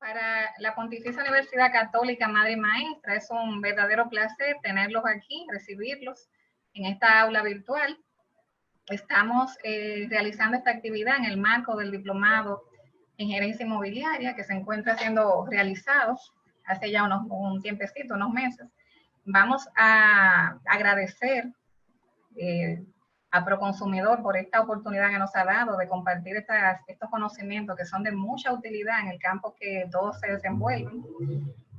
Para la Pontificia Universidad Católica Madre y Maestra es un verdadero placer tenerlos aquí, recibirlos en esta aula virtual. Estamos realizando esta actividad en el marco del diplomado en gerencia inmobiliaria que se encuentra siendo realizado hace ya un tiempecito, unos meses. Vamos a agradecer a Proconsumidor por esta oportunidad que nos ha dado de compartir estos conocimientos que son de mucha utilidad en el campo que todos se desenvuelven.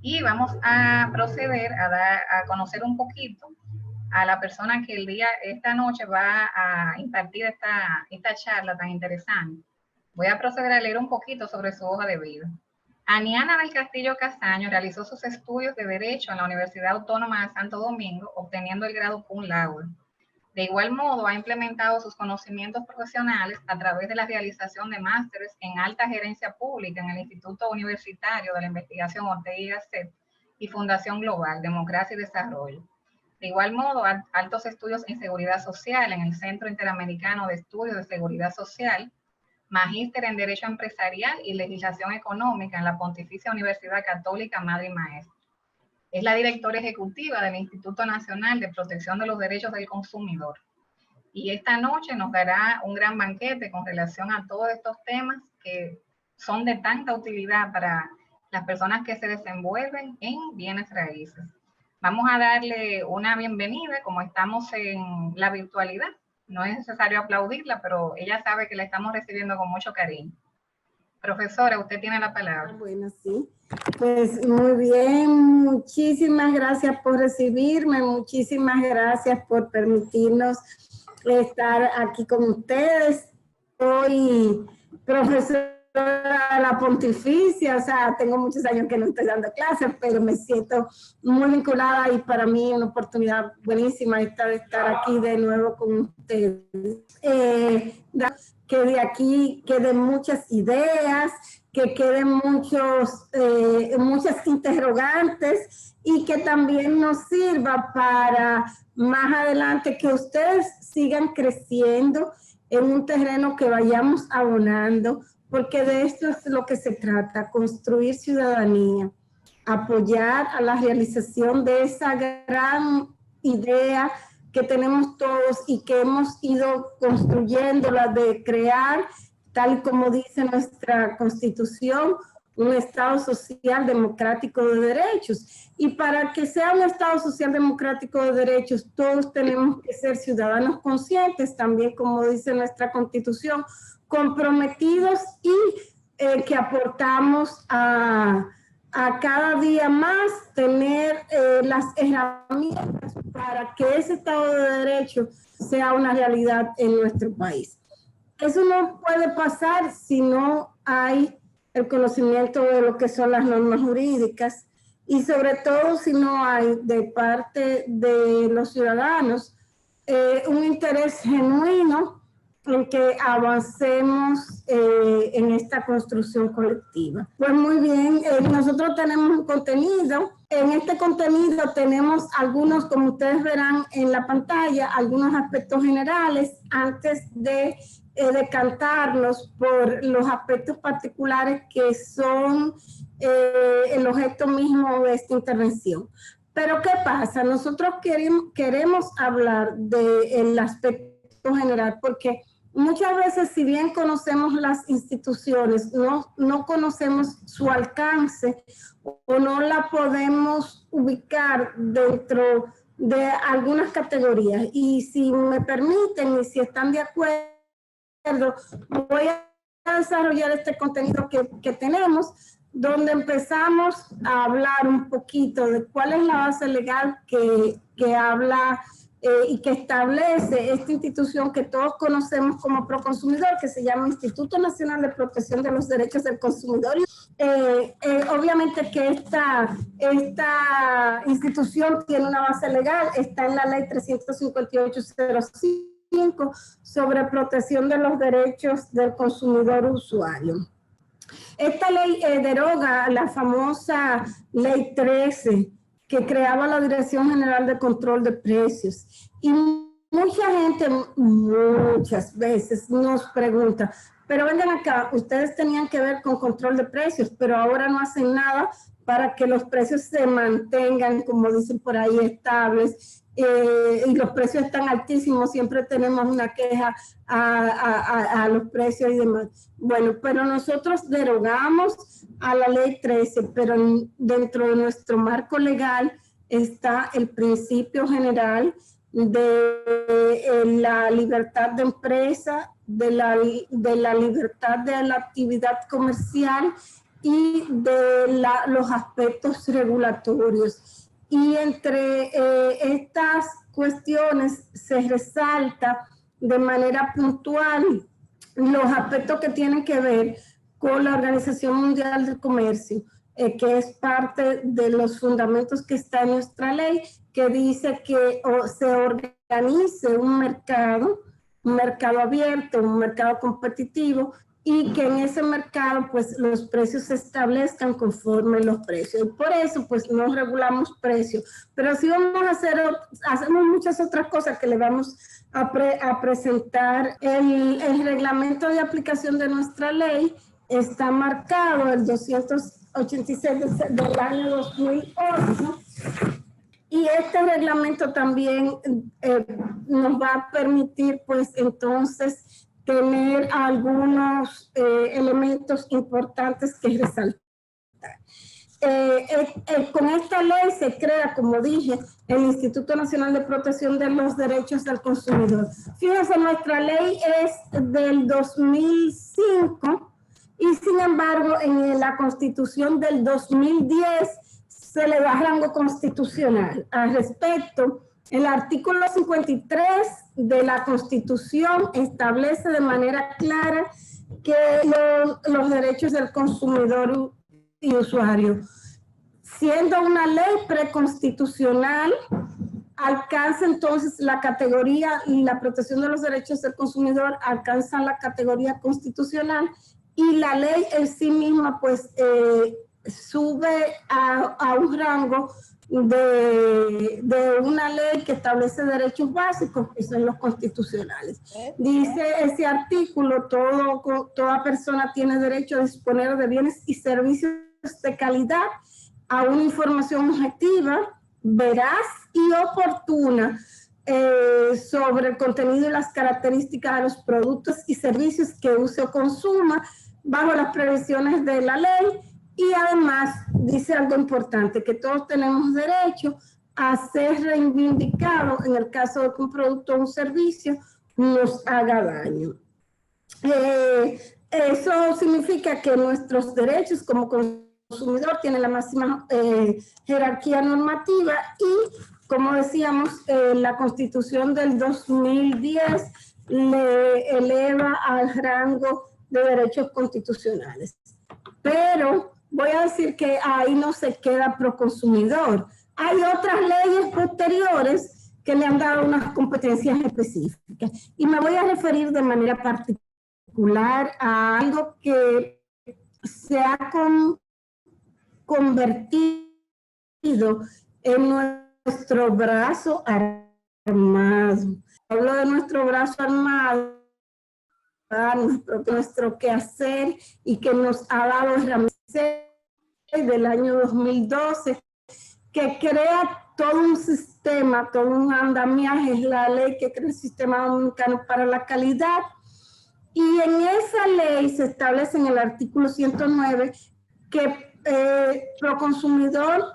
Y vamos a proceder a conocer un poquito a la persona que esta noche va a impartir esta charla tan interesante. Voy a proceder a leer un poquito sobre su hoja de vida. Aniana del Castillo Castaño realizó sus estudios de Derecho en la Universidad Autónoma de Santo Domingo, obteniendo el grado cum laude. De igual modo, ha implementado sus conocimientos profesionales a través de la realización de másteres en alta gerencia pública en el Instituto Universitario de la Investigación Ortega y Gasset y Fundación Global, Democracia y Desarrollo. De igual modo, altos estudios en seguridad social en el Centro Interamericano de Estudios de Seguridad Social, magíster en Derecho Empresarial y Legislación Económica en la Pontificia Universidad Católica Madre y Maestra. Es la directora ejecutiva del Instituto Nacional de Protección de los Derechos del Consumidor. Y esta noche nos dará un gran banquete con relación a todos estos temas que son de tanta utilidad para las personas que se desenvuelven en bienes raíces. Vamos a darle una bienvenida, como estamos en la virtualidad. No es necesario aplaudirla, pero ella sabe que la estamos recibiendo con mucho cariño. Profesora, usted tiene la palabra. Bueno, sí. Pues muy bien, muchísimas gracias por recibirme, muchísimas gracias por permitirnos estar aquí con ustedes. Soy profesora de la Pontificia, o sea, tengo muchos años que no estoy dando clases, pero me siento muy vinculada y para mí es una oportunidad buenísima de estar aquí de nuevo con ustedes. Que de aquí queden muchas ideas, que queden muchas interrogantes y que también nos sirva para más adelante que ustedes sigan creciendo en un terreno que vayamos abonando, porque de esto es lo que se trata, construir ciudadanía, apoyar a la realización de esa gran idea que tenemos todos y que hemos ido construyendo, la de crear, tal como dice nuestra Constitución, un Estado social democrático de derechos. Y para que sea un Estado social democrático de derechos, todos tenemos que ser ciudadanos conscientes, también como dice nuestra Constitución, comprometidos y que aportamos a cada día más tener las herramientas para que ese Estado de Derecho sea una realidad en nuestro país. Eso no puede pasar si no hay el conocimiento de lo que son las normas jurídicas y sobre todo si no hay de parte de los ciudadanos un interés genuino en que avancemos en esta construcción colectiva. Pues muy bien, nosotros tenemos un contenido. En este contenido tenemos algunos, como ustedes verán en la pantalla, algunos aspectos generales antes de decantarnos por los aspectos particulares que son el objeto mismo de esta intervención. Pero ¿qué pasa? Nosotros queremos hablar del aspecto general porque muchas veces, si bien conocemos las instituciones, no conocemos su alcance o no la podemos ubicar dentro de algunas categorías. Y si me permiten y si están de acuerdo, voy a desarrollar este contenido que tenemos, donde empezamos a hablar un poquito de cuál es la base legal que habla y que establece esta institución que todos conocemos como Proconsumidor, que se llama Instituto Nacional de Protección de los Derechos del Consumidor. Obviamente que esta institución tiene una base legal, está en la ley 358/05 sobre protección de los derechos del consumidor usuario. Esta ley deroga la famosa Ley 13, que creaba la Dirección General de Control de Precios. Y mucha gente muchas veces nos pregunta, pero vengan acá, ustedes tenían que ver con control de precios, pero ahora no hacen nada para que los precios se mantengan, como dicen por ahí, estables, y los precios están altísimos, siempre tenemos una queja a los precios y demás. Bueno, pero nosotros derogamos a la ley 13, pero dentro de nuestro marco legal está el principio general de la libertad de empresa, de la libertad de la actividad comercial y de los aspectos regulatorios. Y entre estas cuestiones se resalta de manera puntual los aspectos que tienen que ver con la Organización Mundial del Comercio, que es parte de los fundamentos que está en nuestra ley, que dice que se organice un mercado abierto, un mercado competitivo, y que en ese mercado pues los precios se establezcan conforme los precios. Y por eso pues no regulamos precios, pero sí vamos a hacemos muchas otras cosas que le vamos a presentar. El reglamento de aplicación de nuestra ley está marcado el 286 del año 2008, y este reglamento también nos va a permitir pues entonces tener algunos elementos importantes que resaltar. Con esta ley se crea, como dije, el Instituto Nacional de Protección de los Derechos del Consumidor. Fíjense, nuestra ley es del 2005 y sin embargo en la Constitución del 2010 se le da rango constitucional. Al respecto, el artículo 53 de la Constitución establece de manera clara que los derechos del consumidor y usuario, siendo una ley preconstitucional, alcanza entonces la categoría, y la protección de los derechos del consumidor alcanza la categoría constitucional, y la ley en sí misma pues sube a un rango de una ley que establece derechos básicos, que son los constitucionales. Dice ese artículo: toda persona tiene derecho a disponer de bienes y servicios de calidad, a una información objetiva, veraz y oportuna sobre el contenido y las características de los productos y servicios que use o consuma, bajo las previsiones de la ley. Y además dice algo importante, que todos tenemos derecho a ser reivindicados en el caso de que un producto o un servicio nos haga daño. Eso significa que nuestros derechos como consumidor tienen la máxima jerarquía normativa, y como decíamos, la Constitución del 2010 le eleva al rango de derechos constitucionales. Pero voy a decir que ahí no se queda Proconsumidor. Hay otras leyes posteriores que le han dado unas competencias específicas. Y me voy a referir de manera particular a algo que se ha convertido en nuestro brazo armado. Hablo de nuestro brazo armado, nuestro quehacer, y que nos ha dado herramientas del año 2012, que crea todo un sistema, todo un andamiaje. Es la ley que crea el Sistema Dominicano para la Calidad, y en esa ley se establece en el artículo 109 que Proconsumidor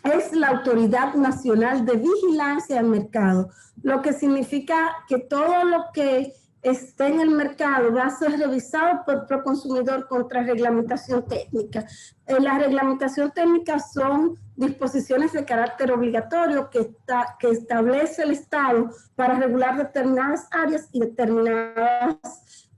es la Autoridad Nacional de Vigilancia del Mercado, lo que significa que todo lo que esté en el mercado va a ser revisado por Proconsumidor contra reglamentación técnica. La reglamentación técnica son disposiciones de carácter obligatorio que establece el Estado para regular determinadas áreas y determinadas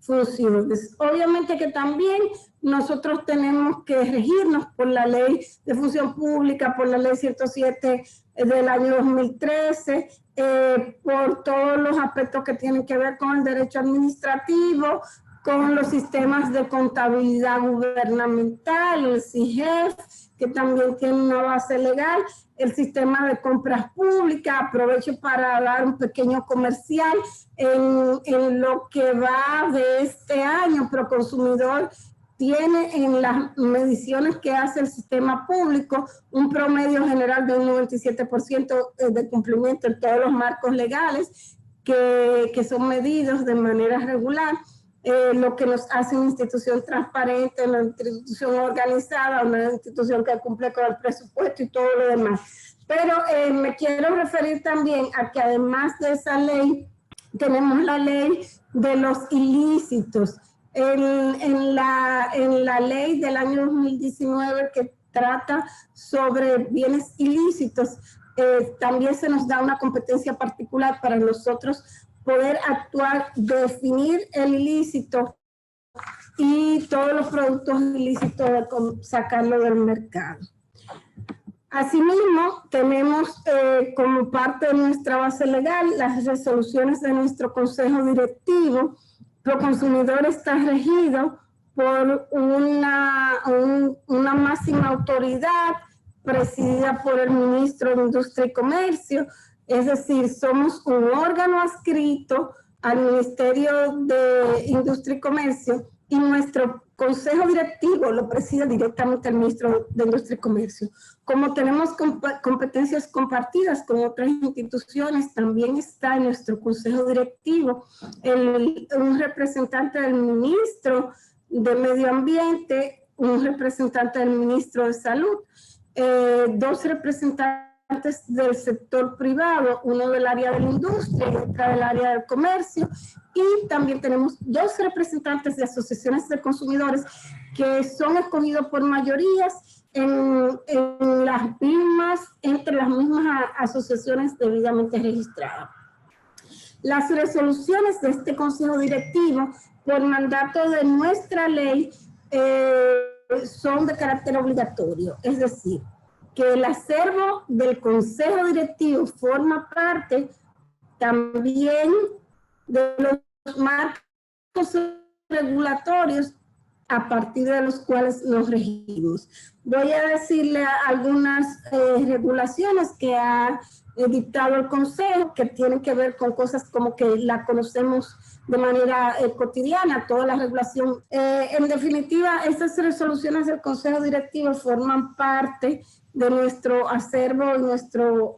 funciones. Obviamente que también nosotros tenemos que regirnos por la Ley de Función Pública, por la Ley 107 del año 2013, por todos los aspectos que tienen que ver con el derecho administrativo, con los sistemas de contabilidad gubernamental, el CIGEF, que también tiene una base legal, el sistema de compras públicas. Aprovecho para dar un pequeño comercial en lo que va de este año. Proconsumidor tiene en las mediciones que hace el sistema público un promedio general de un 97% de cumplimiento en todos los marcos legales que son medidos de manera regular. Lo que nos hace una institución transparente, una institución organizada, una institución que cumple con el presupuesto y todo lo demás. Pero me quiero referir también a que además de esa ley, tenemos la ley de los ilícitos. En la ley del año 2019 que trata sobre bienes ilícitos, también se nos da una competencia particular para nosotros poder actuar, definir el ilícito y todos los productos ilícitos, sacarlo del mercado. Asimismo, tenemos como parte de nuestra base legal las resoluciones de nuestro consejo directivo. Proconsumidor está regido por una máxima autoridad presidida por el ministro de Industria y Comercio. Es decir, somos un órgano adscrito al Ministerio de Industria y Comercio y nuestro consejo directivo lo preside directamente el ministro de Industria y Comercio. Como tenemos competencias compartidas con otras instituciones, también está en nuestro consejo directivo un representante del ministro de Medio Ambiente, un representante del ministro de Salud, dos representantes del sector privado, uno del área de la industria y otra del área del comercio, y también tenemos dos representantes de asociaciones de consumidores que son escogidos por mayorías entre las mismas asociaciones debidamente registradas. Las resoluciones de este consejo directivo, por mandato de nuestra ley, son de carácter obligatorio, es decir, que el acervo del consejo directivo forma parte también de los marcos regulatorios a partir de los cuales nos regimos. Voy a decirle algunas regulaciones que ha dictado el consejo, que tienen que ver con cosas como que la conocemos de manera cotidiana, toda la regulación. En definitiva, estas resoluciones del consejo directivo forman parte de nuestro acervo y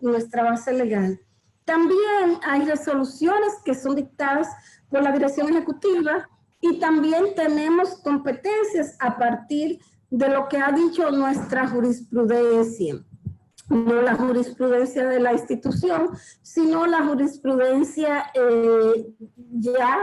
nuestra base legal. También hay resoluciones que son dictadas por la dirección ejecutiva y también tenemos competencias a partir de lo que ha dicho nuestra jurisprudencia. No la jurisprudencia de la institución, sino la jurisprudencia ya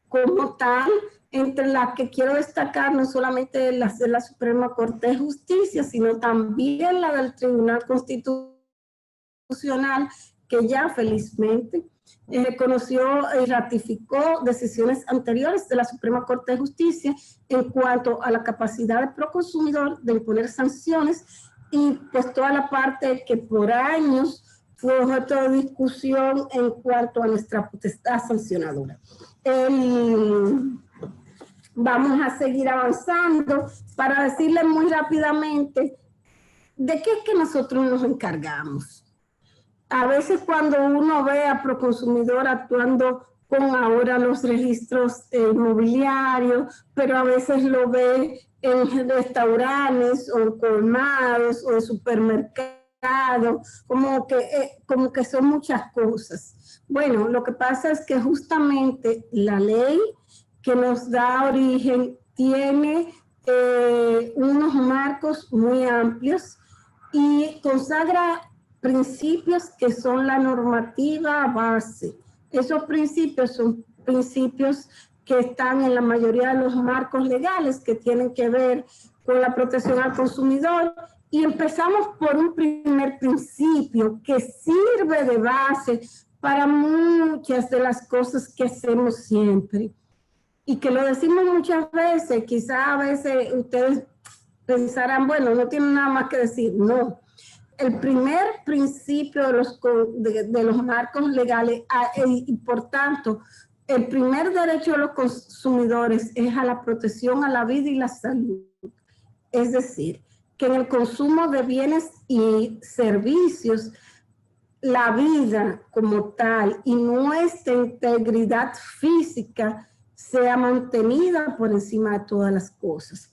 como tal, entre las que quiero destacar no solamente las de la Suprema Corte de Justicia, sino también la del Tribunal Constitucional, que ya felizmente reconoció y ratificó decisiones anteriores de la Suprema Corte de Justicia en cuanto a la capacidad del proconsumidor de imponer sanciones y pues toda la parte que por años fue objeto de discusión en cuanto a nuestra potestad sancionadora. Vamos a seguir avanzando para decirle muy rápidamente de qué es que nosotros nos encargamos. A veces cuando uno ve a Proconsumidor actuando con ahora los registros inmobiliarios, pero a veces lo ve en restaurantes o en colmados o en supermercados, como que son muchas cosas. Bueno, lo que pasa es que justamente la ley que nos da origen tiene unos marcos muy amplios y consagra principios que son la normativa base. Esos principios son principios que están en la mayoría de los marcos legales que tienen que ver con la protección al consumidor. Y empezamos por un primer principio que sirve de base para muchas de las cosas que hacemos siempre. Y que lo decimos muchas veces, quizá a veces ustedes pensarán, bueno, no tienen nada más que decir. No. El primer principio de los marcos legales y por tanto el primer derecho de los consumidores es a la protección a la vida y la salud. Es decir, que en el consumo de bienes y servicios, la vida como tal y nuestra integridad física sea mantenida por encima de todas las cosas.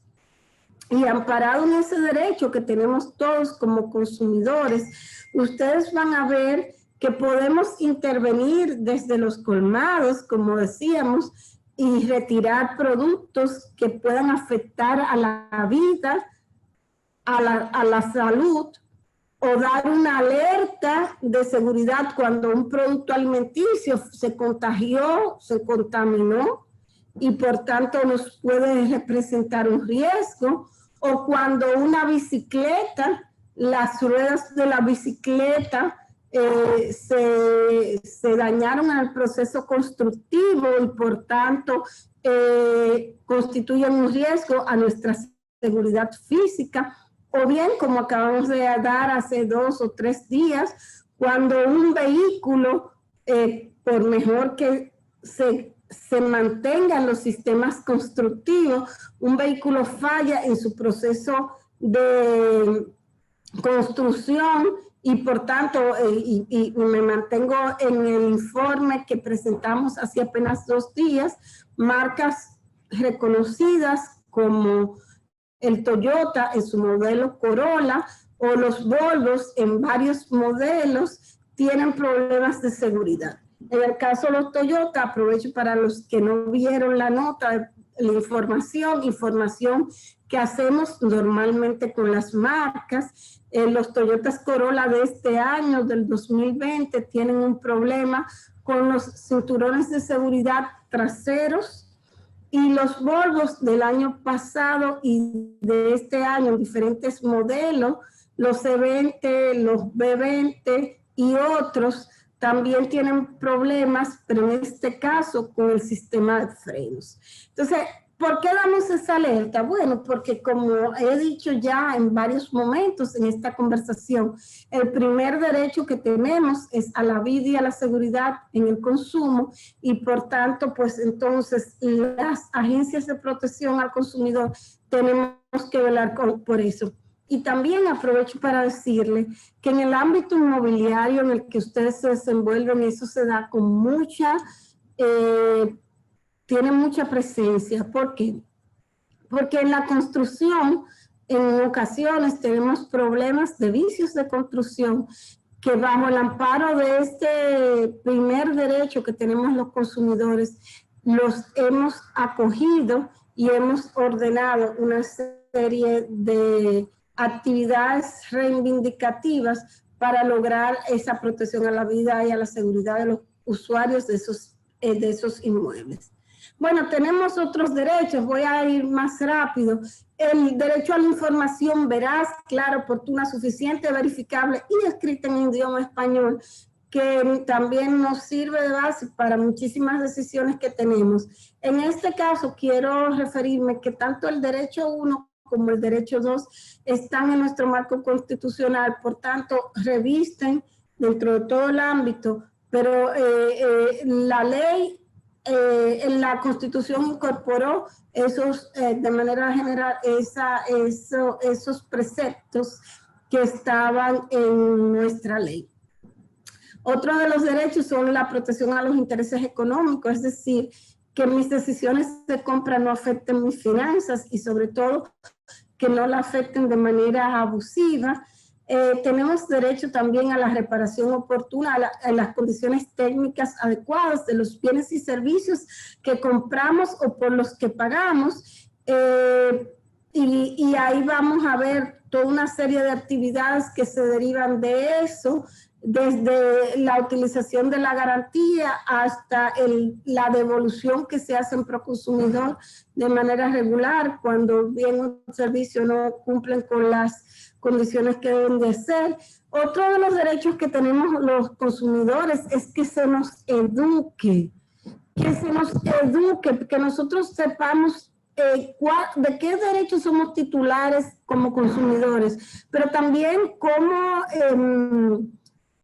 Y amparado en ese derecho que tenemos todos como consumidores, ustedes van a ver que podemos intervenir desde los colmados, como decíamos, y retirar productos que puedan afectar a la vida, a la salud, o dar una alerta de seguridad cuando un producto alimenticio se contagió, se contaminó y por tanto nos puede representar un riesgo, o cuando una bicicleta, las ruedas de la bicicleta se dañaron en el proceso constructivo y por tanto constituyen un riesgo a nuestra seguridad física, o bien como acabamos de dar hace 2 o 3 días, cuando un vehículo, por mejor que se mantengan los sistemas constructivos, un vehículo falla en su proceso de construcción y por tanto, y me mantengo en el informe que presentamos hace apenas 2 días, marcas reconocidas como el Toyota en su modelo Corolla o los Volvos en varios modelos tienen problemas de seguridad. En el caso de los Toyota, aprovecho para los que no vieron la nota, la información que hacemos normalmente con las marcas. Los Toyotas Corolla de este año, del 2020, tienen un problema con los cinturones de seguridad traseros, y los Volvos del año pasado y de este año en diferentes modelos, los C20, los B20 y otros, también tienen problemas, pero en este caso con el sistema de frenos. Entonces, ¿por qué damos esa alerta? Bueno, porque como he dicho ya en varios momentos en esta conversación, el primer derecho que tenemos es a la vida y a la seguridad en el consumo y por tanto, pues entonces las agencias de protección al consumidor tenemos que velar por eso. Y también aprovecho para decirle que en el ámbito inmobiliario en el que ustedes se desenvuelven, eso se da con mucha, tiene mucha presencia. ¿Por qué? Porque en la construcción, en ocasiones tenemos problemas de vicios de construcción que bajo el amparo de este primer derecho que tenemos los consumidores, los hemos acogido y hemos ordenado una serie de actividades reivindicativas para lograr esa protección a la vida y a la seguridad de los usuarios de esos inmuebles. Bueno, tenemos otros derechos, voy a ir más rápido. El derecho a la información veraz, clara, oportuna, suficiente, verificable y escrita en idioma español, que también nos sirve de base para muchísimas decisiones que tenemos. En este caso, quiero referirme que tanto el derecho 1 como el derecho 2 están en nuestro marco constitucional, por tanto, revisten dentro de todo el ámbito, pero la ley, en la Constitución incorporó esos, de manera general, esos preceptos que estaban en nuestra ley. Otro de los derechos son la protección a los intereses económicos, es decir, que mis decisiones de compra no afecten mis finanzas y sobre todo que no la afecten de manera abusiva. Tenemos derecho también a la reparación oportuna, a las condiciones técnicas adecuadas de los bienes y servicios que compramos o por los que pagamos. Y ahí vamos a ver toda una serie de actividades que se derivan de eso, desde la utilización de la garantía hasta la devolución que se hace en Proconsumidor de manera regular cuando bien un servicio no cumplen con las condiciones que deben de ser. Otro de los derechos que tenemos los consumidores es que se nos eduque, que nosotros sepamos de qué derechos somos titulares como consumidores, pero también cómo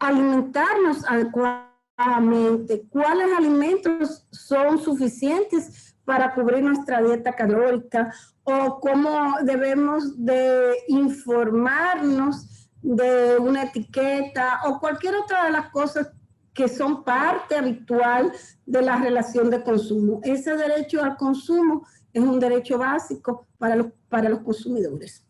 alimentarnos adecuadamente adecuadamente, cuáles alimentos son suficientes para cubrir nuestra dieta calórica, o cómo debemos de informarnos de una etiqueta o cualquier otra de las cosas que son parte habitual de la relación de consumo. Ese derecho al consumo es un derecho básico para los consumidores.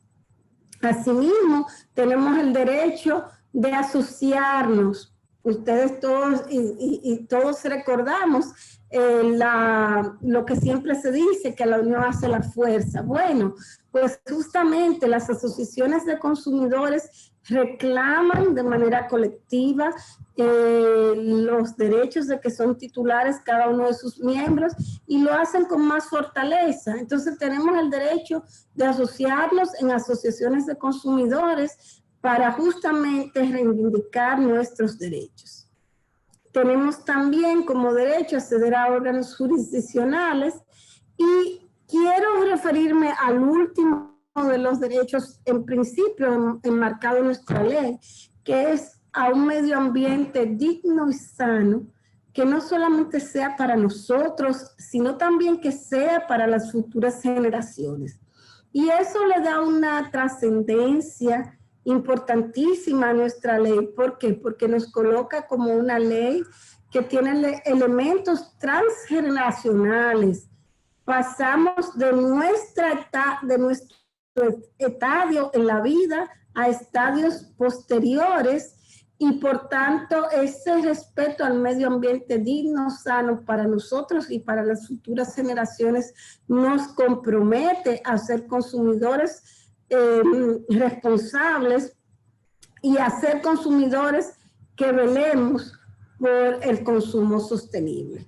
Asimismo, tenemos el derecho de asociarnos. Ustedes todos y todos recordamos lo que siempre se dice, que la unión hace la fuerza. Bueno, pues justamente las asociaciones de consumidores reclaman de manera colectiva los derechos de que son titulares cada uno de sus miembros y lo hacen con más fortaleza. Entonces tenemos el derecho de asociarnos en asociaciones de consumidores para justamente reivindicar nuestros derechos. Tenemos también como derecho acceder a órganos jurisdiccionales y quiero referirme al último de los derechos en principio enmarcado en nuestra ley, que es a un medio ambiente digno y sano, que no solamente sea para nosotros, sino también que sea para las futuras generaciones. Y eso le da una trascendencia importantísima a nuestra ley. ¿Por qué? Porque nos coloca como una ley que tiene elementos transgeneracionales. Pasamos de nuestro estadio en la vida a estadios posteriores y por tanto ese respeto al medio ambiente digno, sano para nosotros y para las futuras generaciones nos compromete a ser consumidores responsables y a ser consumidores que velemos por el consumo sostenible.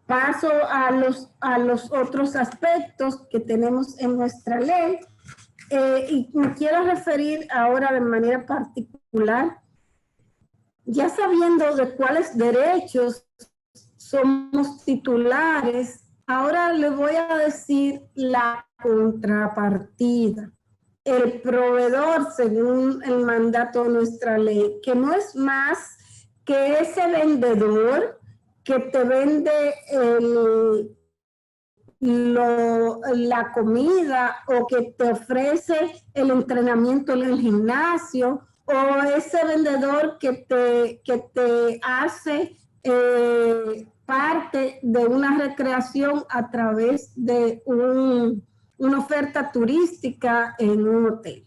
Paso a los otros aspectos que tenemos en nuestra ley y me quiero referir ahora de manera particular, ya sabiendo de cuáles derechos somos titulares, ahora le voy a decir la contrapartida. El proveedor, según el mandato de nuestra ley, que no es más que ese vendedor que te vende la comida o que te ofrece el entrenamiento en el gimnasio, o ese vendedor que te hace parte de una recreación a través de una oferta turística en un hotel.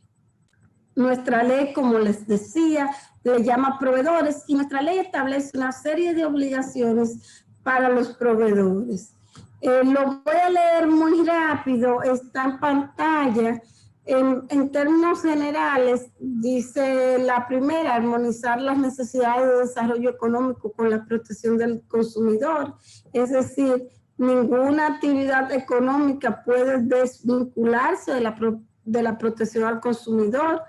Nuestra ley, como les decía, le llama proveedores y nuestra ley establece una serie de obligaciones para los proveedores. Lo voy a leer muy rápido, está en pantalla. En términos generales, dice la primera, armonizar las necesidades de desarrollo económico con la protección del consumidor. Es decir, ninguna actividad económica puede desvincularse de la protección al consumidor,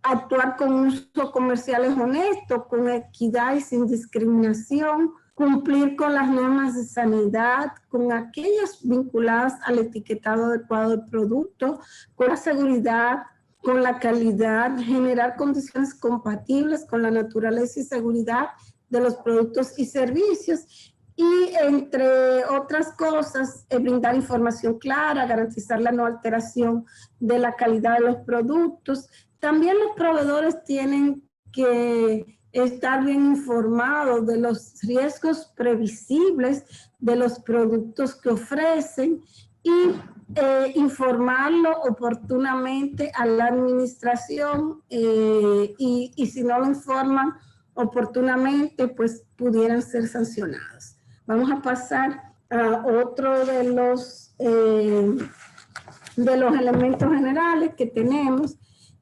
actuar con usos comerciales honestos, con equidad y sin discriminación, cumplir con las normas de sanidad, con aquellas vinculadas al etiquetado adecuado del producto, con la seguridad, con la calidad, generar condiciones compatibles con la naturaleza y seguridad de los productos y servicios y, entre otras cosas, brindar información clara, garantizar la no alteración de la calidad de los productos. También los proveedores tienen que estar bien informados de los riesgos previsibles de los productos que ofrecen y informarlo oportunamente a la administración y si no lo informan oportunamente, pues pudieran ser sancionados. Vamos a pasar a otro de los elementos generales que tenemos.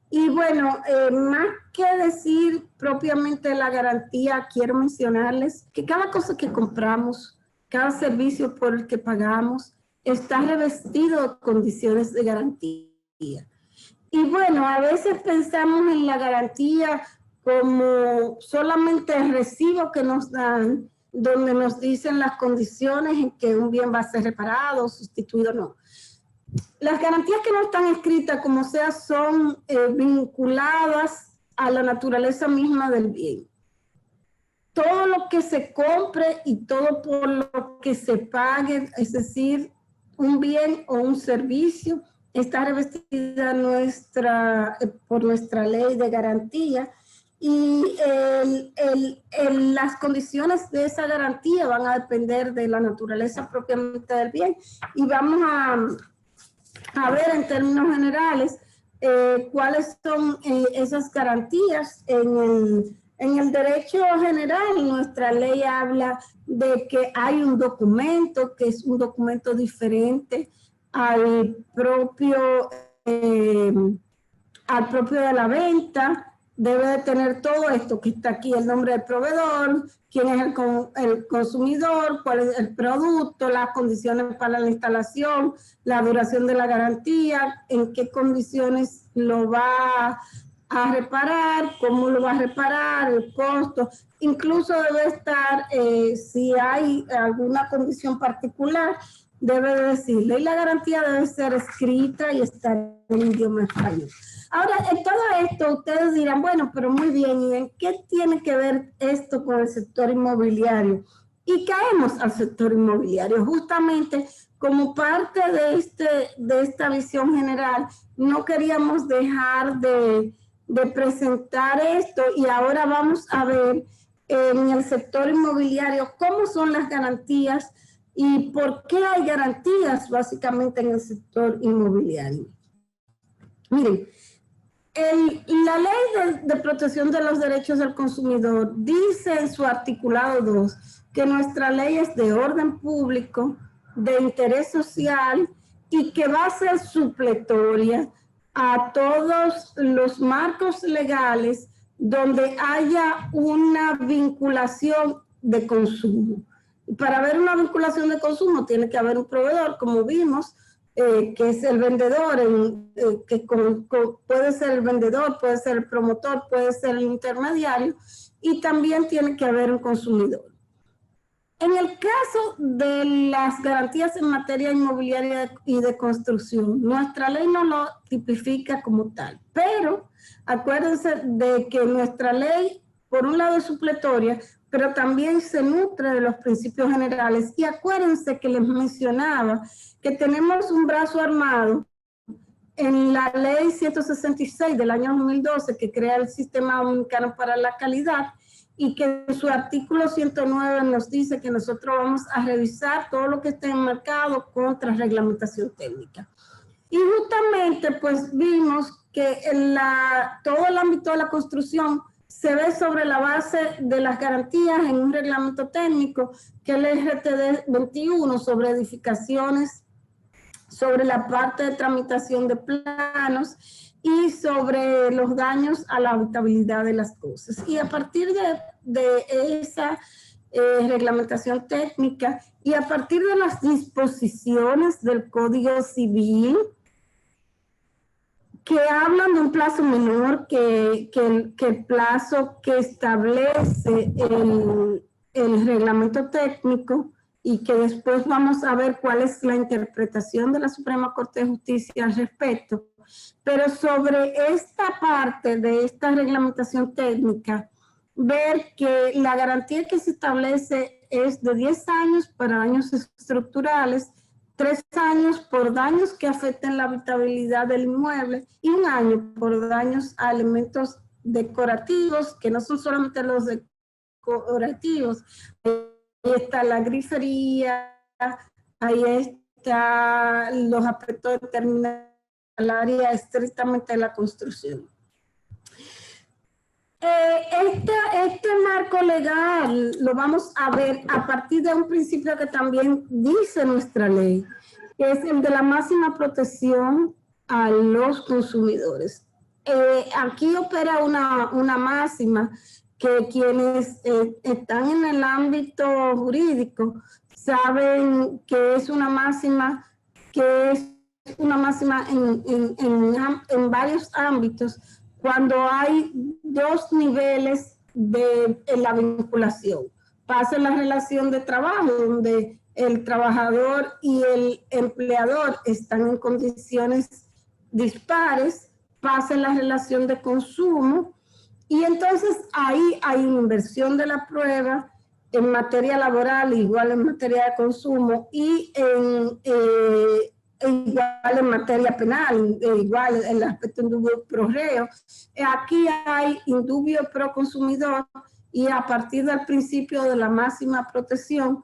Y bueno, más que decir propiamente la garantía, quiero mencionarles que cada cosa que compramos, cada servicio por el que pagamos, está revestido de condiciones de garantía. Y bueno, a veces pensamos en la garantía como solamente el recibo que nos dan, donde nos dicen las condiciones en que un bien va a ser reparado, sustituido, no. Las garantías que no están escritas, como sea, son vinculadas a la naturaleza misma del bien. todo lo que se compre y todo por lo que se pague, es decir, un bien o un servicio, está revestida por nuestra ley de garantía, y las condiciones de esa garantía van a depender de la naturaleza propiamente del bien. Y vamos a ver en términos generales cuáles son esas garantías. En el derecho general, nuestra ley habla de que hay un documento que es un documento diferente al propio de la venta. Debe de tener todo esto que está aquí: el nombre del proveedor, quién es el consumidor, cuál es el producto, las condiciones para la instalación, la duración de la garantía, en qué condiciones lo va a reparar, cómo lo va a reparar, el costo. Incluso debe estar, si hay alguna condición particular, debe de decirle. Y la garantía debe ser escrita y estar en idioma español. Ahora, en todo esto, ustedes dirán, bueno, pero muy bien, ¿y en qué tiene que ver esto con el sector inmobiliario? Y caemos al sector inmobiliario. Justamente como parte de esta visión general, no queríamos dejar de presentar esto, y ahora vamos a ver en el sector inmobiliario cómo son las garantías y por qué hay garantías básicamente en el sector inmobiliario. Miren, la ley de protección de los derechos del consumidor dice en su articulado 2 que nuestra ley es de orden público, de interés social, y que va a ser supletoria a todos los marcos legales donde haya una vinculación de consumo. Y para haber una vinculación de consumo tiene que haber un proveedor, como vimos, que es el vendedor, puede ser el vendedor, puede ser el promotor, puede ser el intermediario, y también tiene que haber un consumidor. En el caso de las garantías en materia inmobiliaria y de construcción, nuestra ley no lo tipifica como tal, pero acuérdense de que nuestra ley, por un lado, es supletoria, pero también se nutre de los principios generales. Y acuérdense que les mencionaba que tenemos un brazo armado en la ley 166 del año 2012, que crea el Sistema Dominicano para la Calidad, y que en su artículo 109 nos dice que nosotros vamos a revisar todo lo que esté enmarcado contra reglamentación técnica. Y justamente pues vimos que todo el ámbito de la construcción se ve sobre la base de las garantías en un reglamento técnico, que es el RTD 21 sobre edificaciones, sobre la parte de tramitación de planos y sobre los daños a la habitabilidad de las cosas. Y a partir de esa reglamentación técnica y a partir de las disposiciones del Código Civil, que hablan de un plazo menor que el plazo que establece el reglamento técnico, y que después vamos a ver cuál es la interpretación de la Suprema Corte de Justicia al respecto. Pero sobre esta parte de esta reglamentación técnica, ver que la garantía que se establece es de 10 años para daños estructurales, 3 años por daños que afecten la habitabilidad del inmueble y 1 año por daños a elementos decorativos, que no son solamente los decorativos. Ahí está la grifería, ahí están los aspectos determinados al área estrictamente de la construcción. Este marco legal lo vamos a ver a partir de un principio que también dice nuestra ley, que es el de la máxima protección a los consumidores. Aquí opera una máxima que quienes están en el ámbito jurídico saben que es una máxima en varios ámbitos, cuando hay 2 niveles en la vinculación. Pasa en la relación de trabajo, donde el trabajador y el empleador están en condiciones dispares. Pasa en la relación de consumo, Y entonces ahí hay una inversión de la prueba en materia laboral, igual en materia de consumo, y igual en materia penal, igual en el aspecto indubio pro reo. Aquí hay indubio pro consumidor, y a partir del principio de la máxima protección,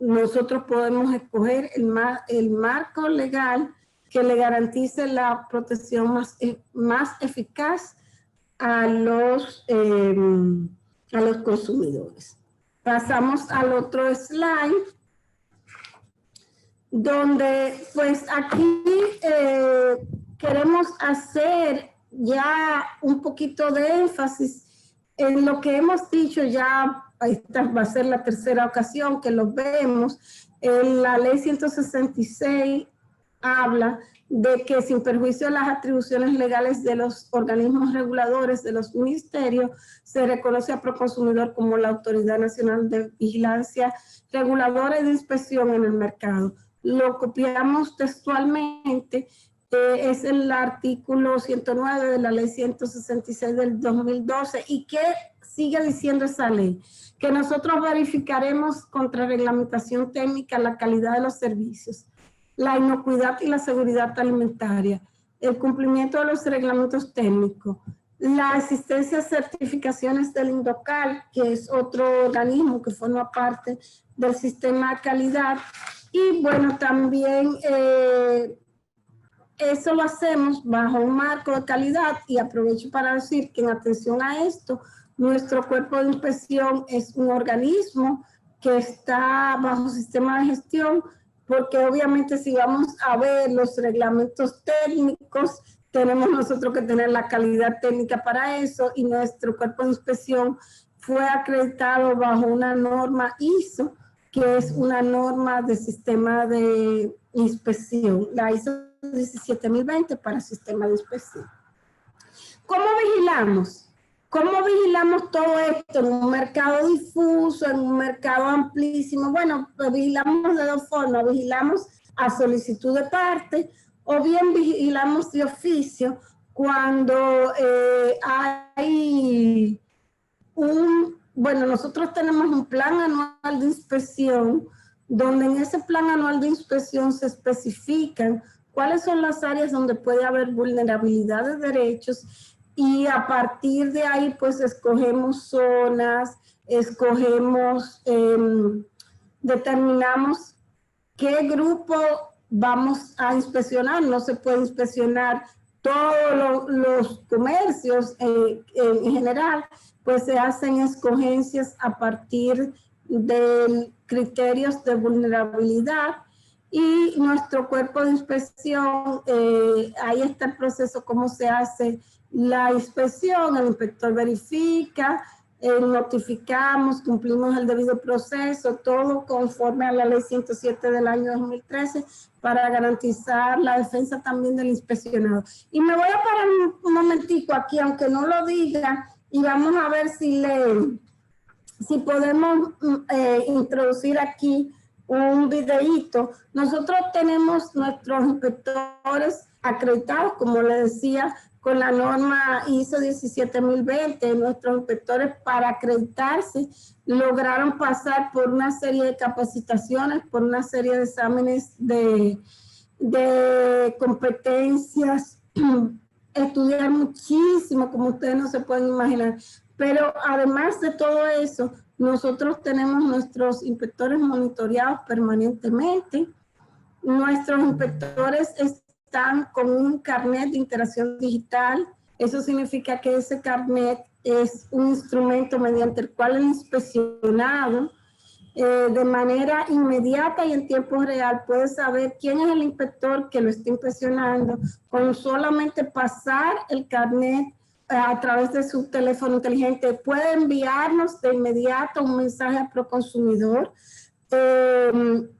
nosotros podemos escoger el marco legal que le garantice la protección más eficaz a los consumidores. Pasamos al otro slide, donde pues aquí queremos hacer ya un poquito de énfasis en lo que hemos dicho ya. Esta va a ser la tercera ocasión que lo vemos. La ley 166 habla de que sin perjuicio de las atribuciones legales de los organismos reguladores de los ministerios, se reconoce a Proconsumidor como la Autoridad Nacional de Vigilancia Reguladora y de Inspección en el Mercado. Lo copiamos textualmente, es el artículo 109 de la ley 166 del 2012. ¿Y qué sigue diciendo esa ley? Que nosotros verificaremos contra reglamentación técnica la calidad de los servicios, la inocuidad y la seguridad alimentaria, el cumplimiento de los reglamentos técnicos, la asistencia a certificaciones del INDOCAL, que es otro organismo que forma parte del sistema de calidad. Y bueno, también eso lo hacemos bajo un marco de calidad, y aprovecho para decir que en atención a esto, nuestro cuerpo de inspección es un organismo que está bajo sistema de gestión, porque obviamente si vamos a ver los reglamentos técnicos, tenemos nosotros que tener la calidad técnica para eso, y nuestro cuerpo de inspección fue acreditado bajo una norma ISO, que es una norma de sistema de inspección, la ISO 17020 para sistema de inspección. ¿Cómo vigilamos? ¿Cómo vigilamos todo esto en un mercado difuso, en un mercado amplísimo? Bueno, pues vigilamos de dos formas. Vigilamos a solicitud de parte, o bien vigilamos de oficio cuando hay bueno, nosotros tenemos un plan anual de inspección, donde en ese plan anual de inspección se especifican cuáles son las áreas donde puede haber vulnerabilidad de derechos, y a partir de ahí pues escogemos zonas, determinamos qué grupo vamos a inspeccionar. No se puede inspeccionar todos los comercios en general, pues se hacen escogencias a partir de criterios de vulnerabilidad. Y nuestro cuerpo de inspección, ahí está el proceso, cómo se hace la inspección. El inspector verifica, notificamos, cumplimos el debido proceso, todo conforme a la ley 107 del año 2013, para garantizar la defensa también del inspeccionado. Y me voy a parar un momentico aquí, aunque no lo diga, y vamos a ver si podemos introducir aquí un videíto. Nosotros tenemos nuestros inspectores acreditados, como le decía, con la norma ISO 17020. Nuestros inspectores, para acreditarse, lograron pasar por una serie de capacitaciones, por una serie de exámenes de competencias, estudiar muchísimo, como ustedes no se pueden imaginar. Pero además de todo eso, nosotros tenemos nuestros inspectores monitoreados permanentemente. Nuestros inspectores están con un carnet de interacción digital. Eso significa que ese carnet es un instrumento mediante el cual el inspeccionado, de manera inmediata y en tiempo real, puede saber quién es el inspector que lo está inspeccionando, con solamente pasar el carnet a través de su teléfono inteligente. Puede enviarnos de inmediato un mensaje a Proconsumidor,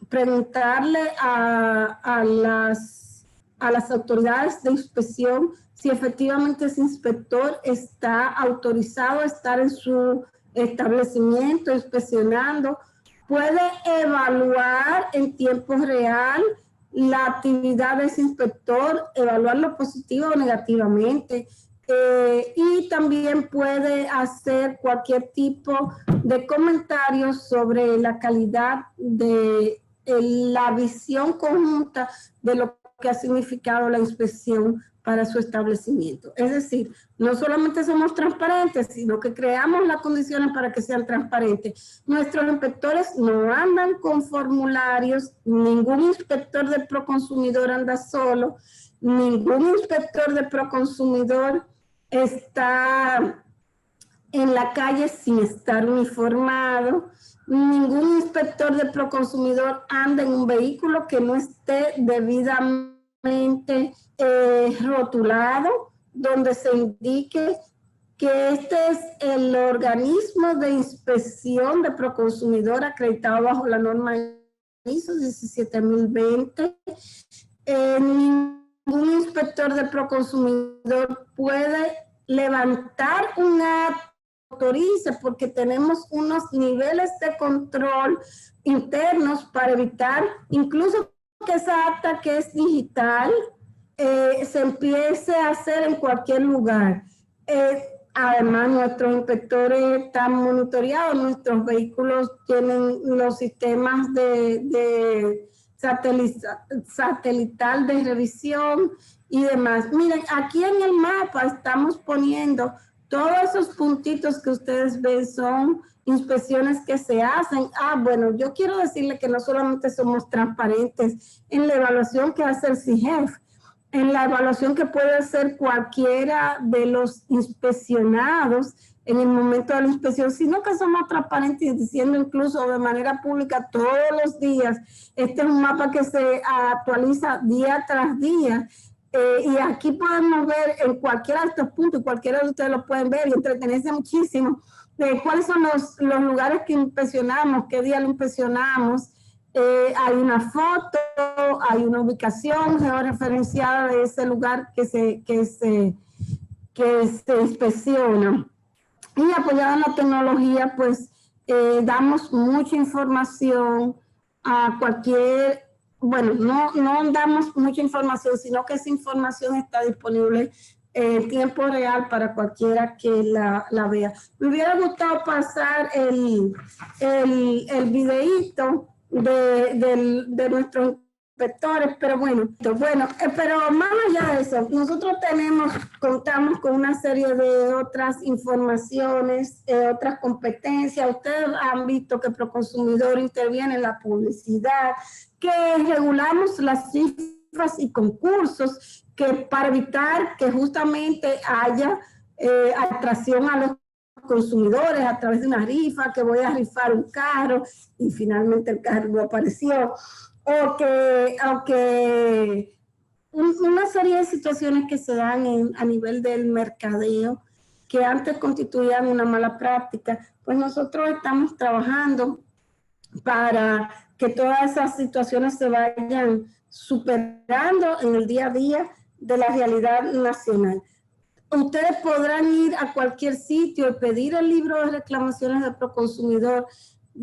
preguntarle a las autoridades de inspección si efectivamente ese inspector está autorizado a estar en su establecimiento inspeccionando. Puede evaluar en tiempo real la actividad de ese inspector, evaluarlo positivo o negativamente. y también puede hacer cualquier tipo de comentarios sobre la calidad de la visión conjunta de lo que ha significado la inspección para su establecimiento. Es decir, no solamente somos transparentes, sino que creamos las condiciones para que sean transparentes. Nuestros inspectores no andan con formularios, ningún inspector de Proconsumidor anda solo, ningún inspector de Proconsumidor está en la calle sin estar uniformado, ningún inspector de Proconsumidor anda en un vehículo que no esté debidamente rotulado, donde se indique que este es el organismo de inspección de Proconsumidor acreditado bajo la norma ISO 17020. Ningún inspector de Proconsumidor puede levantar un acta que autorice, porque tenemos unos niveles de control internos para evitar incluso que esa acta que es digital se empiece a hacer en cualquier lugar. Además, nuestros inspectores están monitoreados, nuestros vehículos tienen los sistemas de satelital de revisión y demás. Miren, aquí en el mapa estamos poniendo todos esos puntitos que ustedes ven, son inspecciones que se hacen. Bueno, yo quiero decirle que no solamente somos transparentes en la evaluación que hace el CIGEF, en la evaluación que puede hacer cualquiera de los inspeccionados en el momento de la inspección, sino que somos transparentes diciendo incluso de manera pública todos los días. Este es un mapa que se actualiza día tras día. Y aquí podemos ver en cualquiera de estos puntos, cualquiera de ustedes lo pueden ver y entretenerse muchísimo, de cuáles son los lugares que inspeccionamos, qué día lo inspeccionamos. Hay una foto, hay una ubicación georreferenciada de ese lugar que se inspecciona. Y apoyado en la tecnología, pues damos mucha información a cualquier, bueno, no damos mucha información, sino que esa información está disponible en tiempo real para cualquiera que la vea. Me hubiera gustado pasar el videíto de nuestros inspectores, pero bueno, pero más allá de eso, nosotros contamos con una serie de otras informaciones, otras competencias. Ustedes han visto que Proconsumidor interviene en la publicidad, que regulamos las cifras y concursos, que para evitar que justamente haya atracción a los consumidores a través de una rifa, que voy a rifar un carro y finalmente el carro no apareció, o que una serie de situaciones que se dan a nivel del mercadeo que antes constituían una mala práctica. Pues nosotros estamos trabajando para que todas esas situaciones se vayan superando en el día a día de la realidad nacional. Ustedes podrán ir a cualquier sitio y pedir el libro de reclamaciones de Proconsumidor.